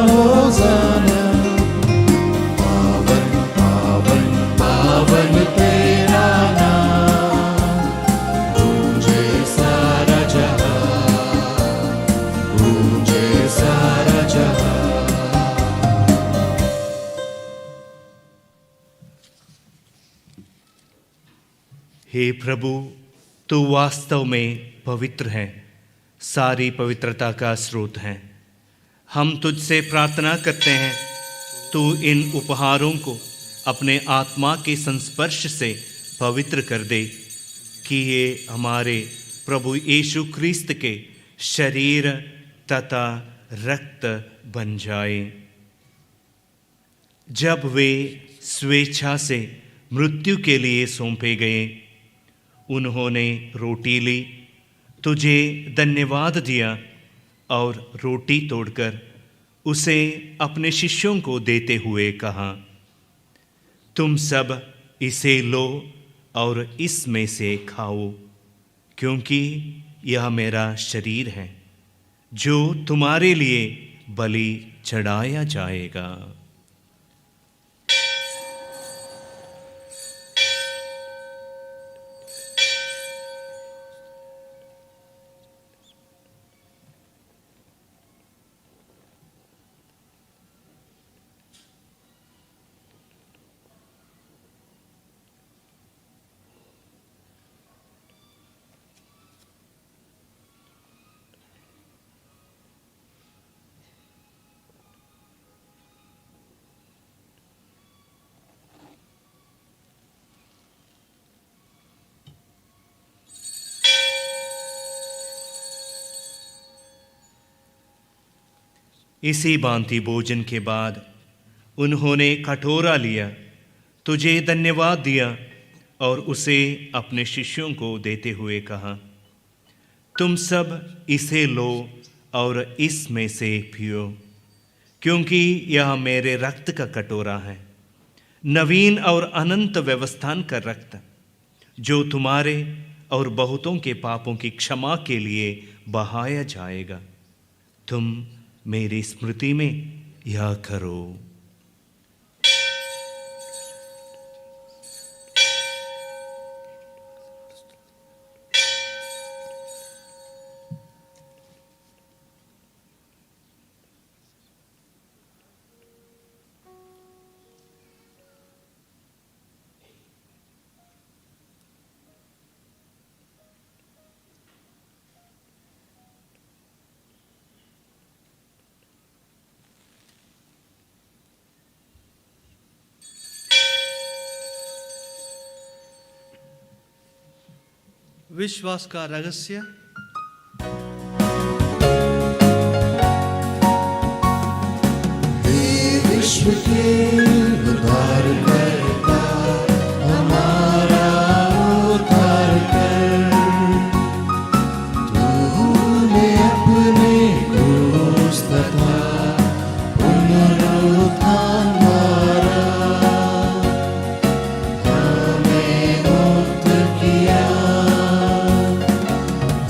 होसाना। पावन पावन पावन तेरा हे प्रभु, तू वास्तव में पवित्र है, सारी पवित्रता का स्रोत है। हम तुझसे प्रार्थना करते हैं, तू इन उपहारों को अपने आत्मा के संस्पर्श से पवित्र कर दे, कि ये हमारे प्रभु यीशु क्रिस्त के शरीर तथा रक्त बन जाए। जब वे स्वेच्छा से मृत्यु के लिए सौंपे गए, उन्होंने रोटी ली, तुझे धन्यवाद दिया और रोटी तोड़कर उसे अपने शिष्यों को देते हुए कहा, तुम सब इसे लो और इसमें से खाओ, क्योंकि यह मेरा शरीर है जो तुम्हारे लिए बलि चढ़ाया जाएगा। इसी भांति भोजन के बाद उन्होंने कटोरा लिया, तुझे धन्यवाद दिया और उसे अपने शिष्यों को देते हुए कहा, तुम सब इसे लो और इसमें से पियो, क्योंकि यह मेरे रक्त का कटोरा है, नवीन और अनंत व्यवस्थान का रक्त, जो तुम्हारे और बहुतों के पापों की क्षमा के लिए बहाया जाएगा। तुम मेरी स्मृति में यह करो। विश्वास का रहस्य। विश्व के उद्धार करता, हमारा उद्धार कर। तूने अपने क्रूस तथा पुनरुत्थान द्वारा हमें मुक्त किया,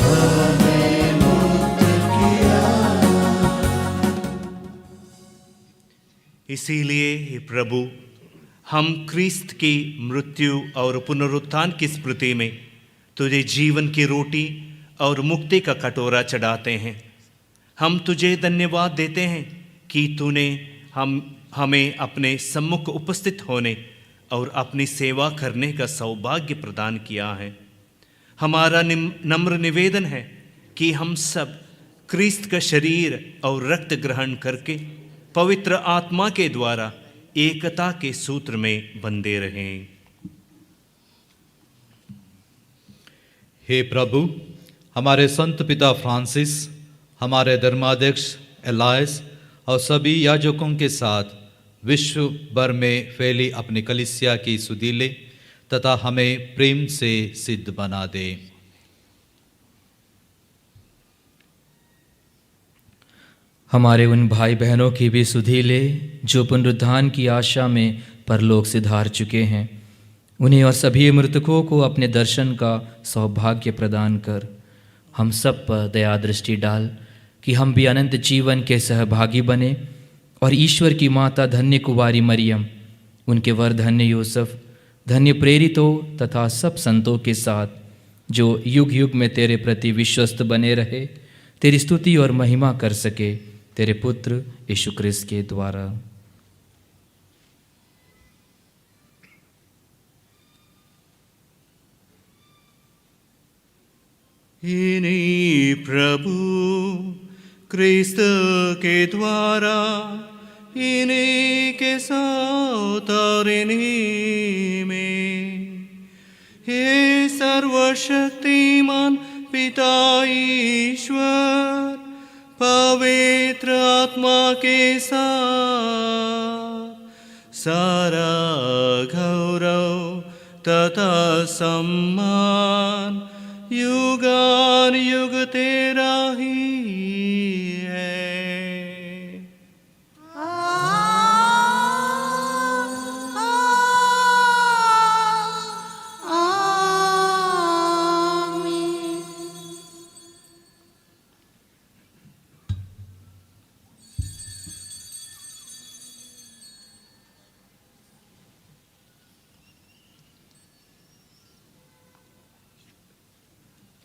हमें मुक्त किया। इसीलिए हे प्रभु, हम क्रिस्त की मृत्यु और पुनरुत्थान की स्मृति में तुझे जीवन की रोटी और मुक्ति का कटोरा चढ़ाते हैं। हम तुझे धन्यवाद देते हैं कि तूने हमें अपने सम्मुख उपस्थित होने और अपनी सेवा करने का सौभाग्य प्रदान किया है। हमारा नम्र निवेदन है कि हम सब क्रिस्त का शरीर और रक्त ग्रहण करके पवित्र आत्मा के द्वारा एकता के सूत्र में बंधे रहें। हे प्रभु, हमारे संत पिता फ्रांसिस, हमारे धर्माध्यक्ष एलायस और सभी याजकों के साथ विश्व भर में फैली अपनी कलीसिया की सुधीले तथा हमें प्रेम से सिद्ध बना दे। हमारे उन भाई बहनों की भी सुधीले जो पुनरुत्थान की आशा में परलोक सिधार चुके हैं, उन्हें और सभी मृतकों को अपने दर्शन का सौभाग्य प्रदान कर हम सब पर दया दृष्टि डाल कि हम भी अनंत जीवन के सहभागी बने और ईश्वर की माता धन्य कुंवारी मरियम, उनके वर धन्य यूसुफ, धन्य प्रेरितों तथा सब संतों के साथ जो युग युग में तेरे प्रति विश्वस्त बने रहे, तेरी स्तुति और महिमा कर सके, तेरे पुत्र यीशु क्रिस्त के द्वारा। इन्हीं प्रभु क्रिस्त के द्वारा, इन्हीं के साथ और इन्हीं में, हे सर्वशक्तिमान पिता ईश्वर, पवित्र आत्मा के साथ सारा गौरव तथा सम्मान युगान युग तेरा ही है।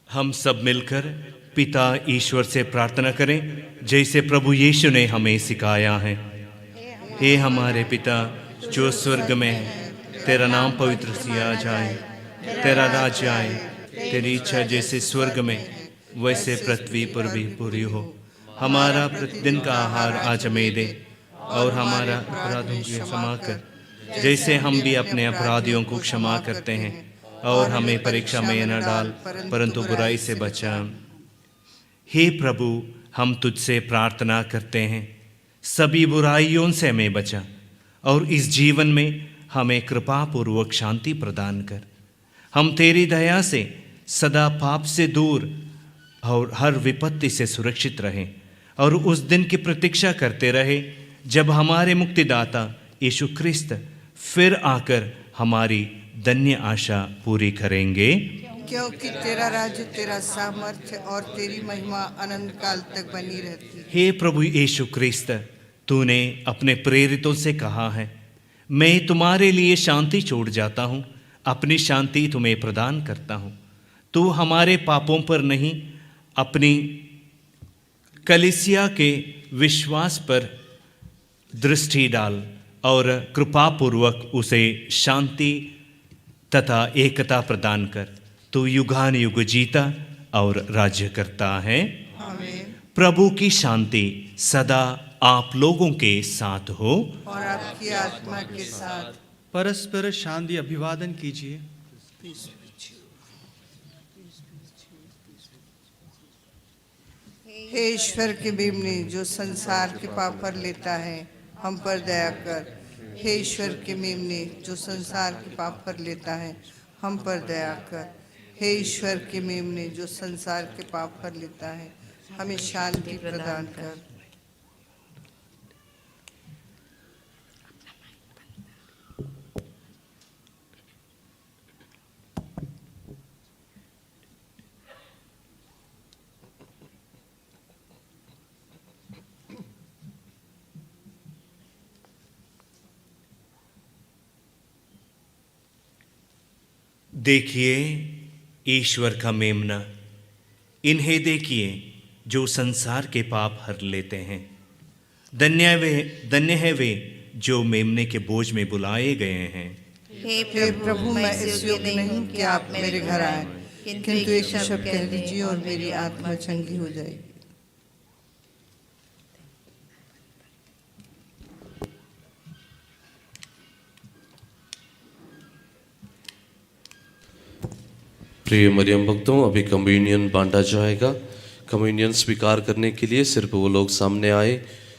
हम सब मिलकर पिता ईश्वर से प्रार्थना करें जैसे प्रभु यीशु ने हमें सिखाया है। हे हमारे पिता जो स्वर्ग में है, तेरा नाम पवित्र किया जाए, तेरा राज्य आए, तेरी इच्छा जैसे स्वर्ग में वैसे पृथ्वी पर भी पूरी हो। हमारा प्रतिदिन का आहार आज हमें दे, और हमारा अपराधों की क्षमा कर जैसे हम भी अपने अपराधियों को क्षमा करते हैं, और हमें परीक्षा में न डाल परंतु बुराई से बचा। हे प्रभु, हम तुझसे प्रार्थना करते हैं, सभी बुराइयों से हमें बचा, और इस जीवन में हमें कृपा पूर्वक शांति प्रदान कर। हम तेरी दया से सदा पाप से दूर और हर विपत्ति से सुरक्षित रहें, और उस दिन की प्रतीक्षा करते रहे जब हमारे मुक्तिदाता यीशु ख्रिस्त फिर आकर हमारी धन्य आशा पूरी करेंगे। क्योंकि तेरा राज्य, तेरा सामर्थ्य और तेरी महिमा अनंत काल तक बनी रहती है। हे प्रभु यीशु ख्रिस्त, तूने अपने प्रेरितों से कहा है, मैं तुम्हारे लिए शांति छोड़ जाता हूँ, अपनी शांति तुम्हें प्रदान करता हूँ। तू हमारे पापों पर नहीं, अपनी कलीसिया के विश्वास पर दृष्टि डाल और कृपापूर्वक उसे शांति तथा एकता प्रदान कर। तू युगान युग जीता और राज्य करता है। आमीन। प्रभु की शांति सदा आप लोगों के साथ हो और आपकी आत्मा के साथ। परस्पर शांति अभिवादन कीजिए। हे ईश्वर के मेमने जो संसार के पाप पर लेता है, हम पर दया कर। हे ईश्वर के मेमने जो संसार के पाप पर लेता है, हम पर दया कर। हे ईश्वर के मेमने जो संसार के पाप पर लेता है, हमें शांति प्रदान कर। देखिए ईश्वर का मेमना, इन्हें देखिए जो संसार के पाप हर लेते हैं। धन्य है वे जो मेमने के बोझ में बुलाए गए हैं। हे प्रभु, मैं इस योग्य नहीं कि आप मेरे घर आए, किंतु एक शब्द कह दीजिए और मेरी आत्मा चंगी हो जाएगी। प्रिय मरियम भक्तों, अभी कम्युनियन बांटा जाएगा। कम्युनियन स्वीकार करने के लिए सिर्फ वो लोग सामने आए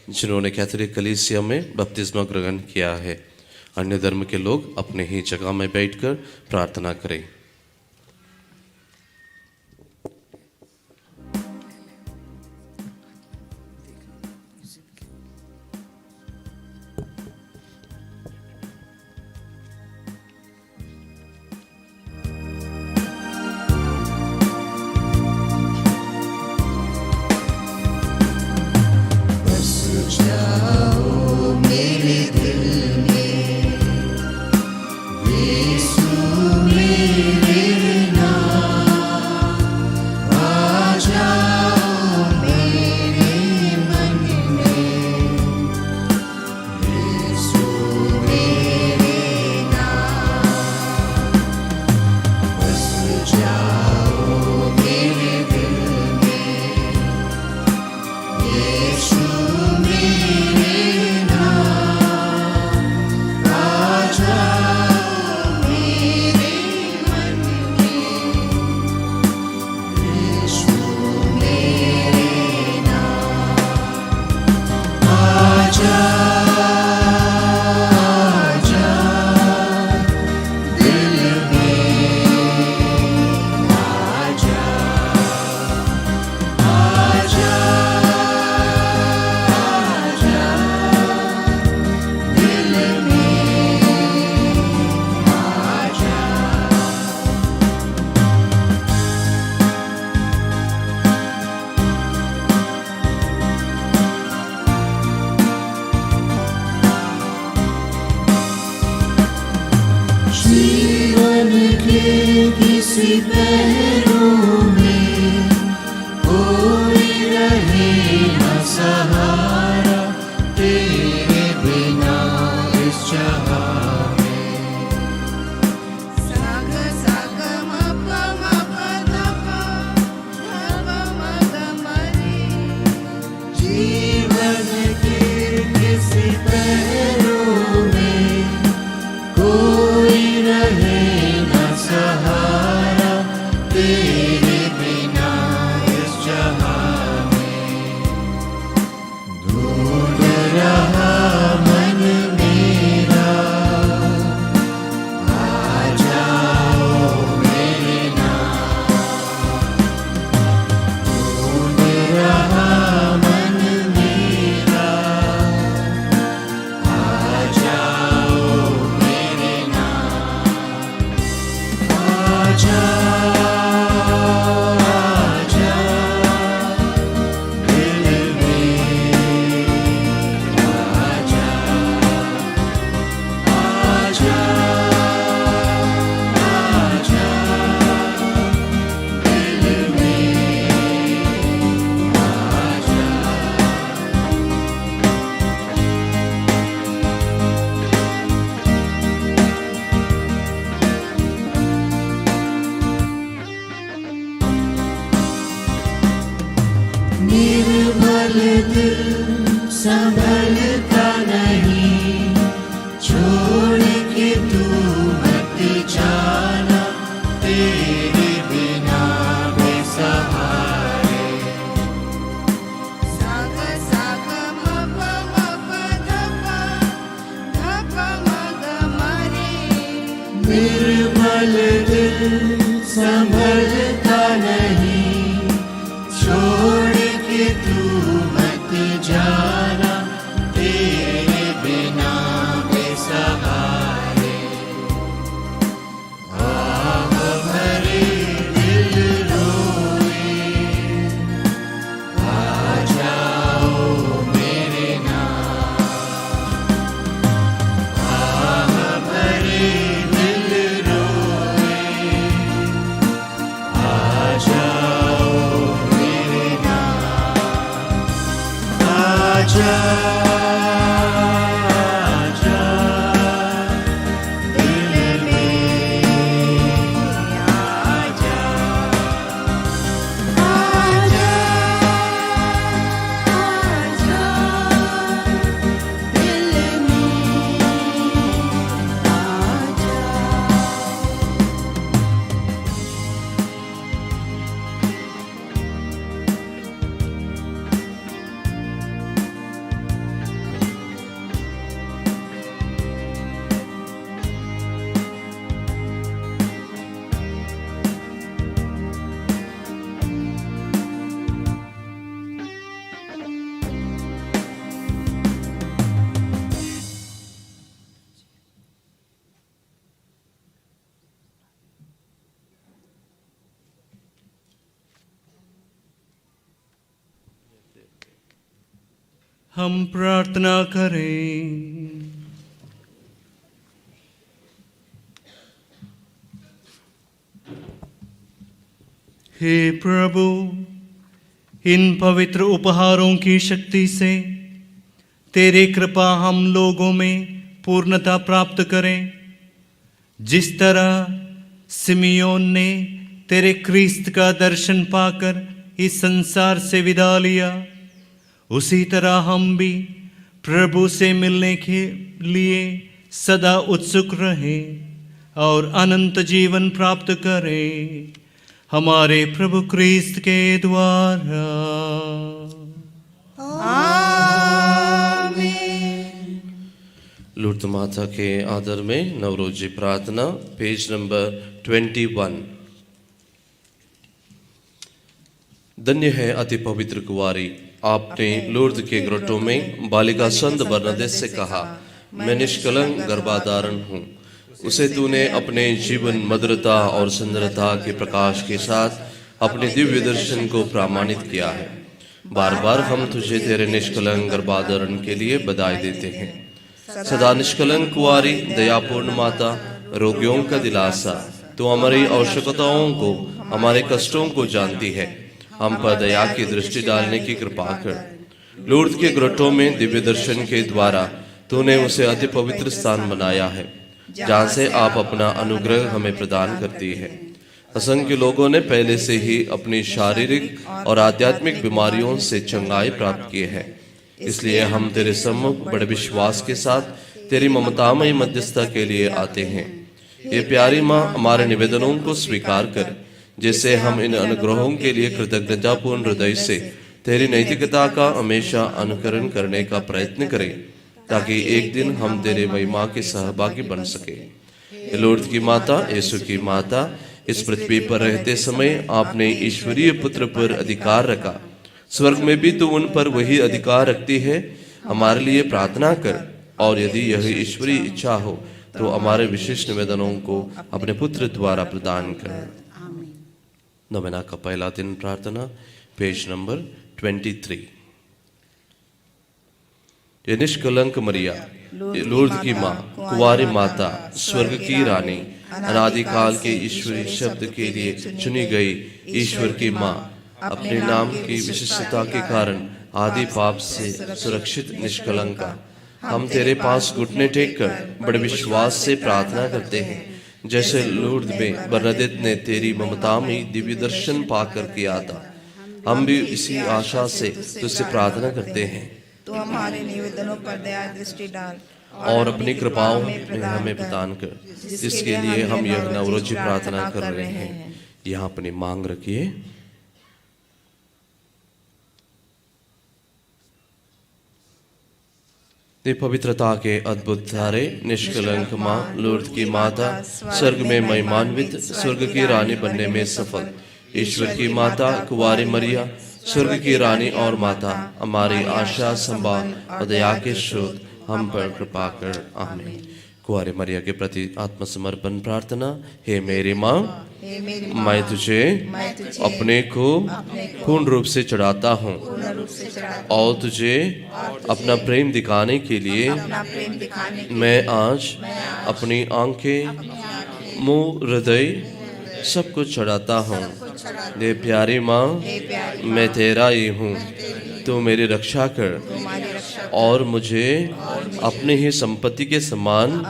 जिन्होंने कैथोलिक कलीसिया में बपतिस्मा ग्रहण किया है। अन्य धर्म के लोग अपने ही जगह में बैठकर प्रार्थना करें। मेरे दिल में यीशु मेरे किसी पैरों में कोई रहे न सहारा तेरे बिना इस जहां में। साग साग मप मप धप धप मग मरे। जीवन के किसी पैरों में कोई रहे न सहारा तेरे बिना इस जहां में। ढूंढ रहा मन मेरा आ जाओ मेरे नाम। ढूंढ रहा मन मेरा आ जाओ मेरे नाम। आजा आजा दिल में आजा आजा आजा दिल में आजा। निर्मल दिल संभलता नहीं छोड़ के तू मत जाना तेरे बिना बेसहारे। साग साग मप मप धप धप मग मरे। निर्मल दिल संभलता नहीं छोड़ के तू मत जाना तेरे बिना बेसहारे। आह भरे दिल रोए आ जाओ मेरे नाम। आह भरे दिल रोए आ जाओ मेरे नाम। आजा आजा दिल में आजा आजा आजा दिल में आजा। हम प्रार्थना करें। हे प्रभु, इन पवित्र उपहारों की शक्ति से तेरी कृपा हम लोगों में पूर्णता प्राप्त करें। जिस तरह सिमियोन ने तेरे क्रिस्त का दर्शन पाकर इस संसार से विदा लिया, उसी तरह हम भी प्रभु से मिलने के लिए सदा उत्सुक रहें और अनंत जीवन प्राप्त करें हमारे प्रभु क्रिस्त के द्वारा। लूर्द माता के आदर में नवरोजी प्रार्थना, पेज नंबर 21। धन्य है अति पवित्र कुंवारी, आपने लूर्द के ग्रोटों में बालिका संत बरनदेस से कहा, मैं निष्कलंक गर्भाधारण हूँ। उसे तूने अपने जीवन मधुरता और सुंदरता के प्रकाश के साथ अपने दिव्य दर्शन को प्रमाणित किया है। बार बार हम तुझे तेरे निष्कलंक गर्भाधारण के लिए बधाई देते हैं। सदा निष्कलंक कुंवारी, दयापूर्ण माता, रोगियों का दिलासा, तो हमारी आवश्यकताओं को, हमारे कष्टों को जानती है। हम पर दया की दृष्टि डालने की कृपा कर। लूर्द के ग्रटों में दिव्य दर्शन के द्वारा तूने उसे अति पवित्र स्थान बनाया है, जहाँ से आप अपना अनुग्रह हमें प्रदान करती है। असंख्य लोगों ने पहले से ही अपनी शारीरिक और आध्यात्मिक बीमारियों से चंगाई प्राप्त की है, इसलिए हम तेरे सम्मुख बड़े विश्वास के साथ तेरी ममतामयी मध्यस्थता के लिए आते हैं। ये प्यारी माँ, हमारे निवेदनों को स्वीकार कर, जिससे हम इन अनुग्रहों के लिए कृतज्ञतापूर्ण हृदय से तेरी नैतिकता का हमेशा अनुकरण करने का प्रयत्न करें, ताकि एक दिन हम तेरे महिमा के सहभागी बन सके। लूर्द की माता, यीशु की माता, इस पृथ्वी पर रहते समय आपने ईश्वरीय पुत्र पर अधिकार रखा। स्वर्ग में भी तू उन पर वही अधिकार रखती है। हमारे लिए प्रार्थना कर, और यदि यह ईश्वरीय इच्छा हो तो हमारे विशेष निवेदनों को अपने पुत्र द्वारा प्रदान कर। नवेना का पहला दिन प्रार्थना, पेज नंबर 23। ये निष्कलंक मरिया, लूर्द की माँ, कुंवारी माता, स्वर्ग की रानी, अनादिकाल के ईश्वरीय शब्द के लिए चुनी गई ईश्वर की माँ, अपने नाम की विशिष्टता के कारण आदि पाप से सुरक्षित निष्कलंका, हम तेरे पास घुटने टेक कर बड़े विश्वास से प्रार्थना करते हैं, जैसे लूर्द में बरनदेत ने तेरी ममता में दिव्य दर्शन पाकर किया था। हम भी इसी आशा से तुझसे प्रार्थना करते हैं। तो हमारे निवेदनों पर दया दृष्टि डाल और अपनी कृपाओं में हमें प्रदान कर, जिसके लिए हम यह नवरोजी प्रार्थना कर रहे हैं। यहाँ अपनी मांग रखिए। पवित्रता के अद्भुत धारे, निष्कलंक माँ, लूर्द की माता, स्वर्ग में महिमान्वित, स्वर्ग की रानी बनने में सफल ईश्वर की माता, कुंवारी मरिया, स्वर्ग की रानी और माता, हमारी आशा, संभाल और दया के स्रोत, हम पर कृपा कर। आमीन। कुंवारी मरिया के प्रति आत्मसमर्पण प्रार्थना। हे मेरी माँ, मैं तुझे अपने को पूर्ण रूप से चढ़ाता हूँ और तुझे अपना प्रेम दिखाने के लिए मैं आज अपनी आंखें, मुंह, हृदय सब कुछ चढ़ाता हूँ। ये प्यारी माँ, मैं तेरा ही हूँ, तू मेरी रक्षा कर और मुझे अपनी ही संपत्ति के समान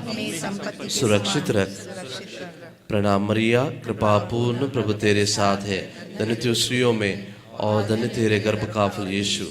सुरक्षित रख। प्रणाम मरिया, कृपापूर्ण, प्रभु तेरे साथ है, धन्य तू स्त्रियों में और धन्य तेरे गर्भ का फल यीशु।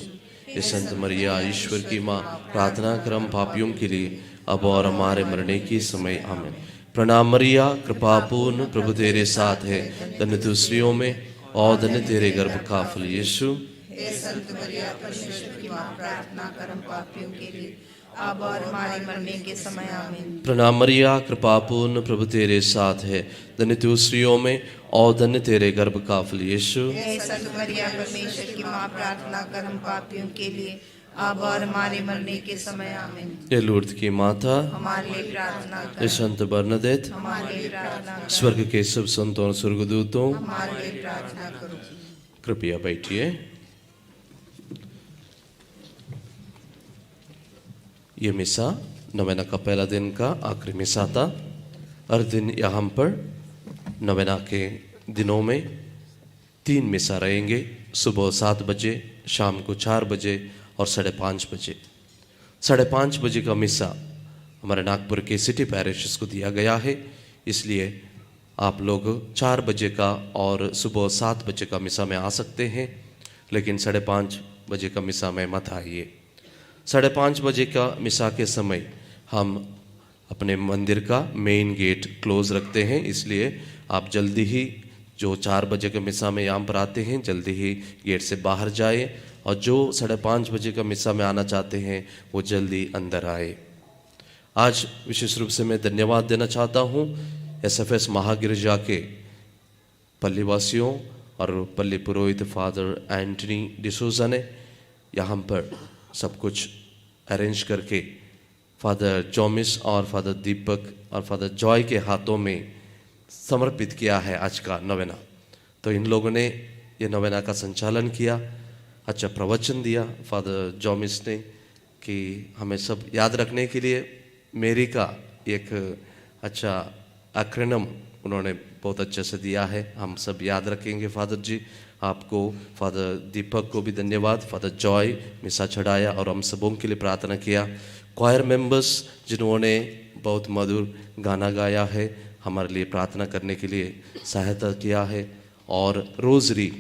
ये संत मरिया, ईश्वर की माँ, प्रार्थना कर हम पापियों के लिए, अब और हमारे मरने की समय। आमीन। प्रणाम मरिया, कृपापूर्ण, प्रभु तेरे साथ है, धन्य तू स्त्रियों में और धन्य तेरे गर्भ का फल यीशु। संत मरिया, परमेश्वर की माँ, प्रार्थना कर हम पापियों के लिए, अब और हमारे मरने के समय। आमीन। प्रणाम मरिया, कृपापूर्ण, प्रभु तेरे साथ है, धन्य तू स्त्रियों में और धन्य तेरे गर्भ का फल यीशु। संत मरिया, परमेश्वर की माँ, प्रार्थना कर हम पापियों के लिए, अब और हमारे मरने के समय। आमीन। ये लूर्द की माता, हमारे लिए प्रार्थना कर। ये संत बरनदेत, हमारे लिए प्रार्थना कर। स्वर्ग के सब संतों और स्वर्गदूतों, हमारे लिए प्रार्थना करो। कृपया बैठिए। ये मिसा नवेना का पहला दिन का आखिरी मिसा था। हर दिन यहाँ पर नवेना के दिनों में 3 मिसा रहेंगे, सुबह 7 बजे, शाम को 4 बजे और 5:30 बजे। 5:30 बजे का मिसा हमारे नागपुर के सिटी पैरिशेस को दिया गया है, इसलिए आप लोग 4 बजे का और सुबह 7 बजे का मिसा में आ सकते हैं, लेकिन 5:30 बजे का मिसा में मत आइए। 5:30 बजे का मिसा के समय हम अपने मंदिर का मेन गेट क्लोज रखते हैं, इसलिए आप जल्दी ही जो 4 बजे के मिसा में यहाँ पर आते हैं जल्दी ही गेट से बाहर जाए, और जो 5:30 बजे का मिसा में आना चाहते हैं वो जल्दी अंदर आए। आज विशेष रूप से मैं धन्यवाद देना चाहता हूँ एसएफएस महागिरजा के पल्लीवासियों और पल्ली पुरोहित फादर एंटनी डिसोजा ने यहाँ पर सब कुछ अरेंज करके फादर जॉमिस और फादर दीपक और फादर जॉय के हाथों में समर्पित किया है आज का नवेना। तो इन लोगों ने ये नवेना का संचालन किया, अच्छा प्रवचन दिया फादर जॉमिस ने कि हमें सब याद रखने के लिए मेरी का एक अच्छा एक्रोनिम उन्होंने बहुत अच्छे से दिया है, हम सब याद रखेंगे। फादर जी आपको, फादर दीपक को भी धन्यवाद, फादर जॉय मिसा चढ़ाया और हम सबों के लिए प्रार्थना किया। क्वायर मेंबर्स जिन्होंने बहुत मधुर गाना गाया है, हमारे लिए प्रार्थना करने के लिए सहायता किया है, और रोज़री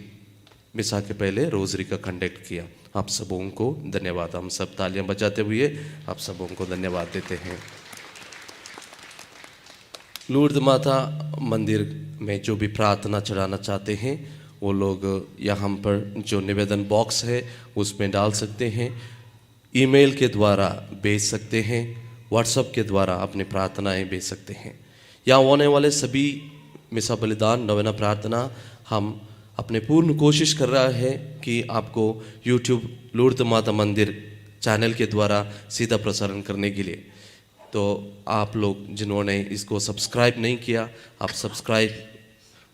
मिसा के पहले रोज़री का कंडक्ट किया। आप सबों को धन्यवाद। हम सब तालियां बजाते हुए आप सबों को धन्यवाद देते हैं। लूर्द माता मंदिर में जो भी प्रार्थना चढ़ाना चाहते हैं वो लोग यहाँ पर जो निवेदन बॉक्स है उसमें डाल सकते हैं, ईमेल के द्वारा भेज सकते हैं, व्हाट्सएप के द्वारा अपनी प्रार्थनाएं भेज सकते हैं। यहाँ होने वाले सभी मिसा बलिदान नवेना प्रार्थना हम अपने पूर्ण कोशिश कर रहा है कि आपको यूट्यूब लूर्द माता मंदिर चैनल के द्वारा सीधा प्रसारण करने के लिए। तो आप लोग जिन्होंने इसको सब्सक्राइब नहीं किया, आप सब्सक्राइब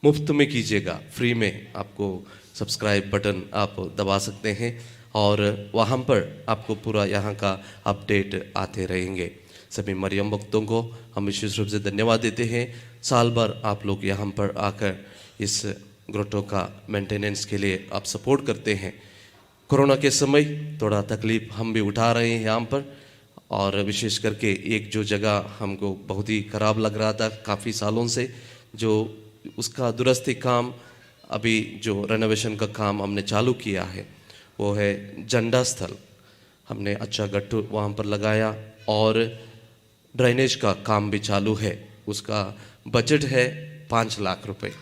मुफ्त में कीजिएगा, फ्री में आपको सब्सक्राइब बटन आप दबा सकते हैं और वहाँ पर आपको पूरा यहाँ का अपडेट आते रहेंगे। सभी मरियम भक्तों को हम विशेष रूप से धन्यवाद देते हैं। साल भर आप लोग यहाँ पर आकर इस ग्रोटो का मेंटेनेंस के लिए आप सपोर्ट करते हैं। कोरोना के समय थोड़ा तकलीफ हम भी उठा रहे हैं यहाँ पर, और विशेष करके एक जो जगह हमको बहुत ही ख़राब लग रहा था काफ़ी सालों से, जो उसका दुरुस्ती काम अभी जो रेनोवेशन का काम हमने चालू किया है वो है झंडा स्थल। हमने अच्छा गट्टू वहाँ पर लगाया और ड्रेनेज का काम भी चालू है, उसका बजट है 5 लाख रुपए।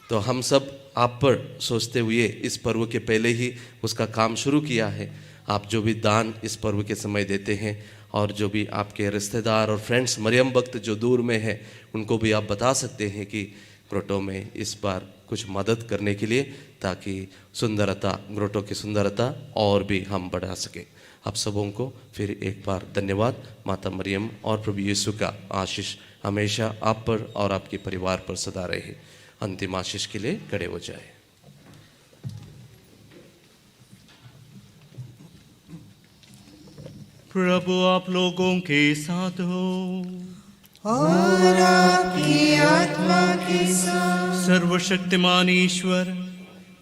तो हम सब आप पर सोचते हुए इस पर्व के पहले ही उसका काम शुरू किया है। आप जो भी दान इस पर्व के समय देते हैं और जो भी आपके रिश्तेदार और फ्रेंड्स मरियम भक्त जो दूर में है उनको भी आप बता सकते हैं कि ग्रोटो में इस बार कुछ मदद करने के लिए, ताकि सुंदरता, ग्रोटो की सुंदरता और भी हम बढ़ा सके। आप सबों को फिर एक बार धन्यवाद। माता मरियम और प्रभु यीशु का आशीष हमेशा आप पर और आपके परिवार पर सदा रहे। अंतिम आशीष के लिए खड़े हो जाए। प्रभु आप लोगों के साथ हो और आपकी आत्मा के साथ। सर्वशक्तिमान ईश्वर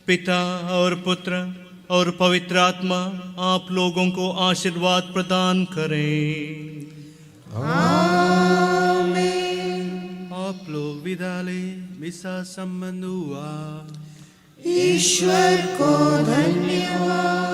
पिता और पुत्र और पवित्र आत्मा आप लोगों को आशीर्वाद प्रदान करें। आप लोग विदा लें, मिसा संबंध हुआ। ईश्वर को धन्यवाद।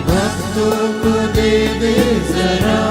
भक्तों को दे दे जरा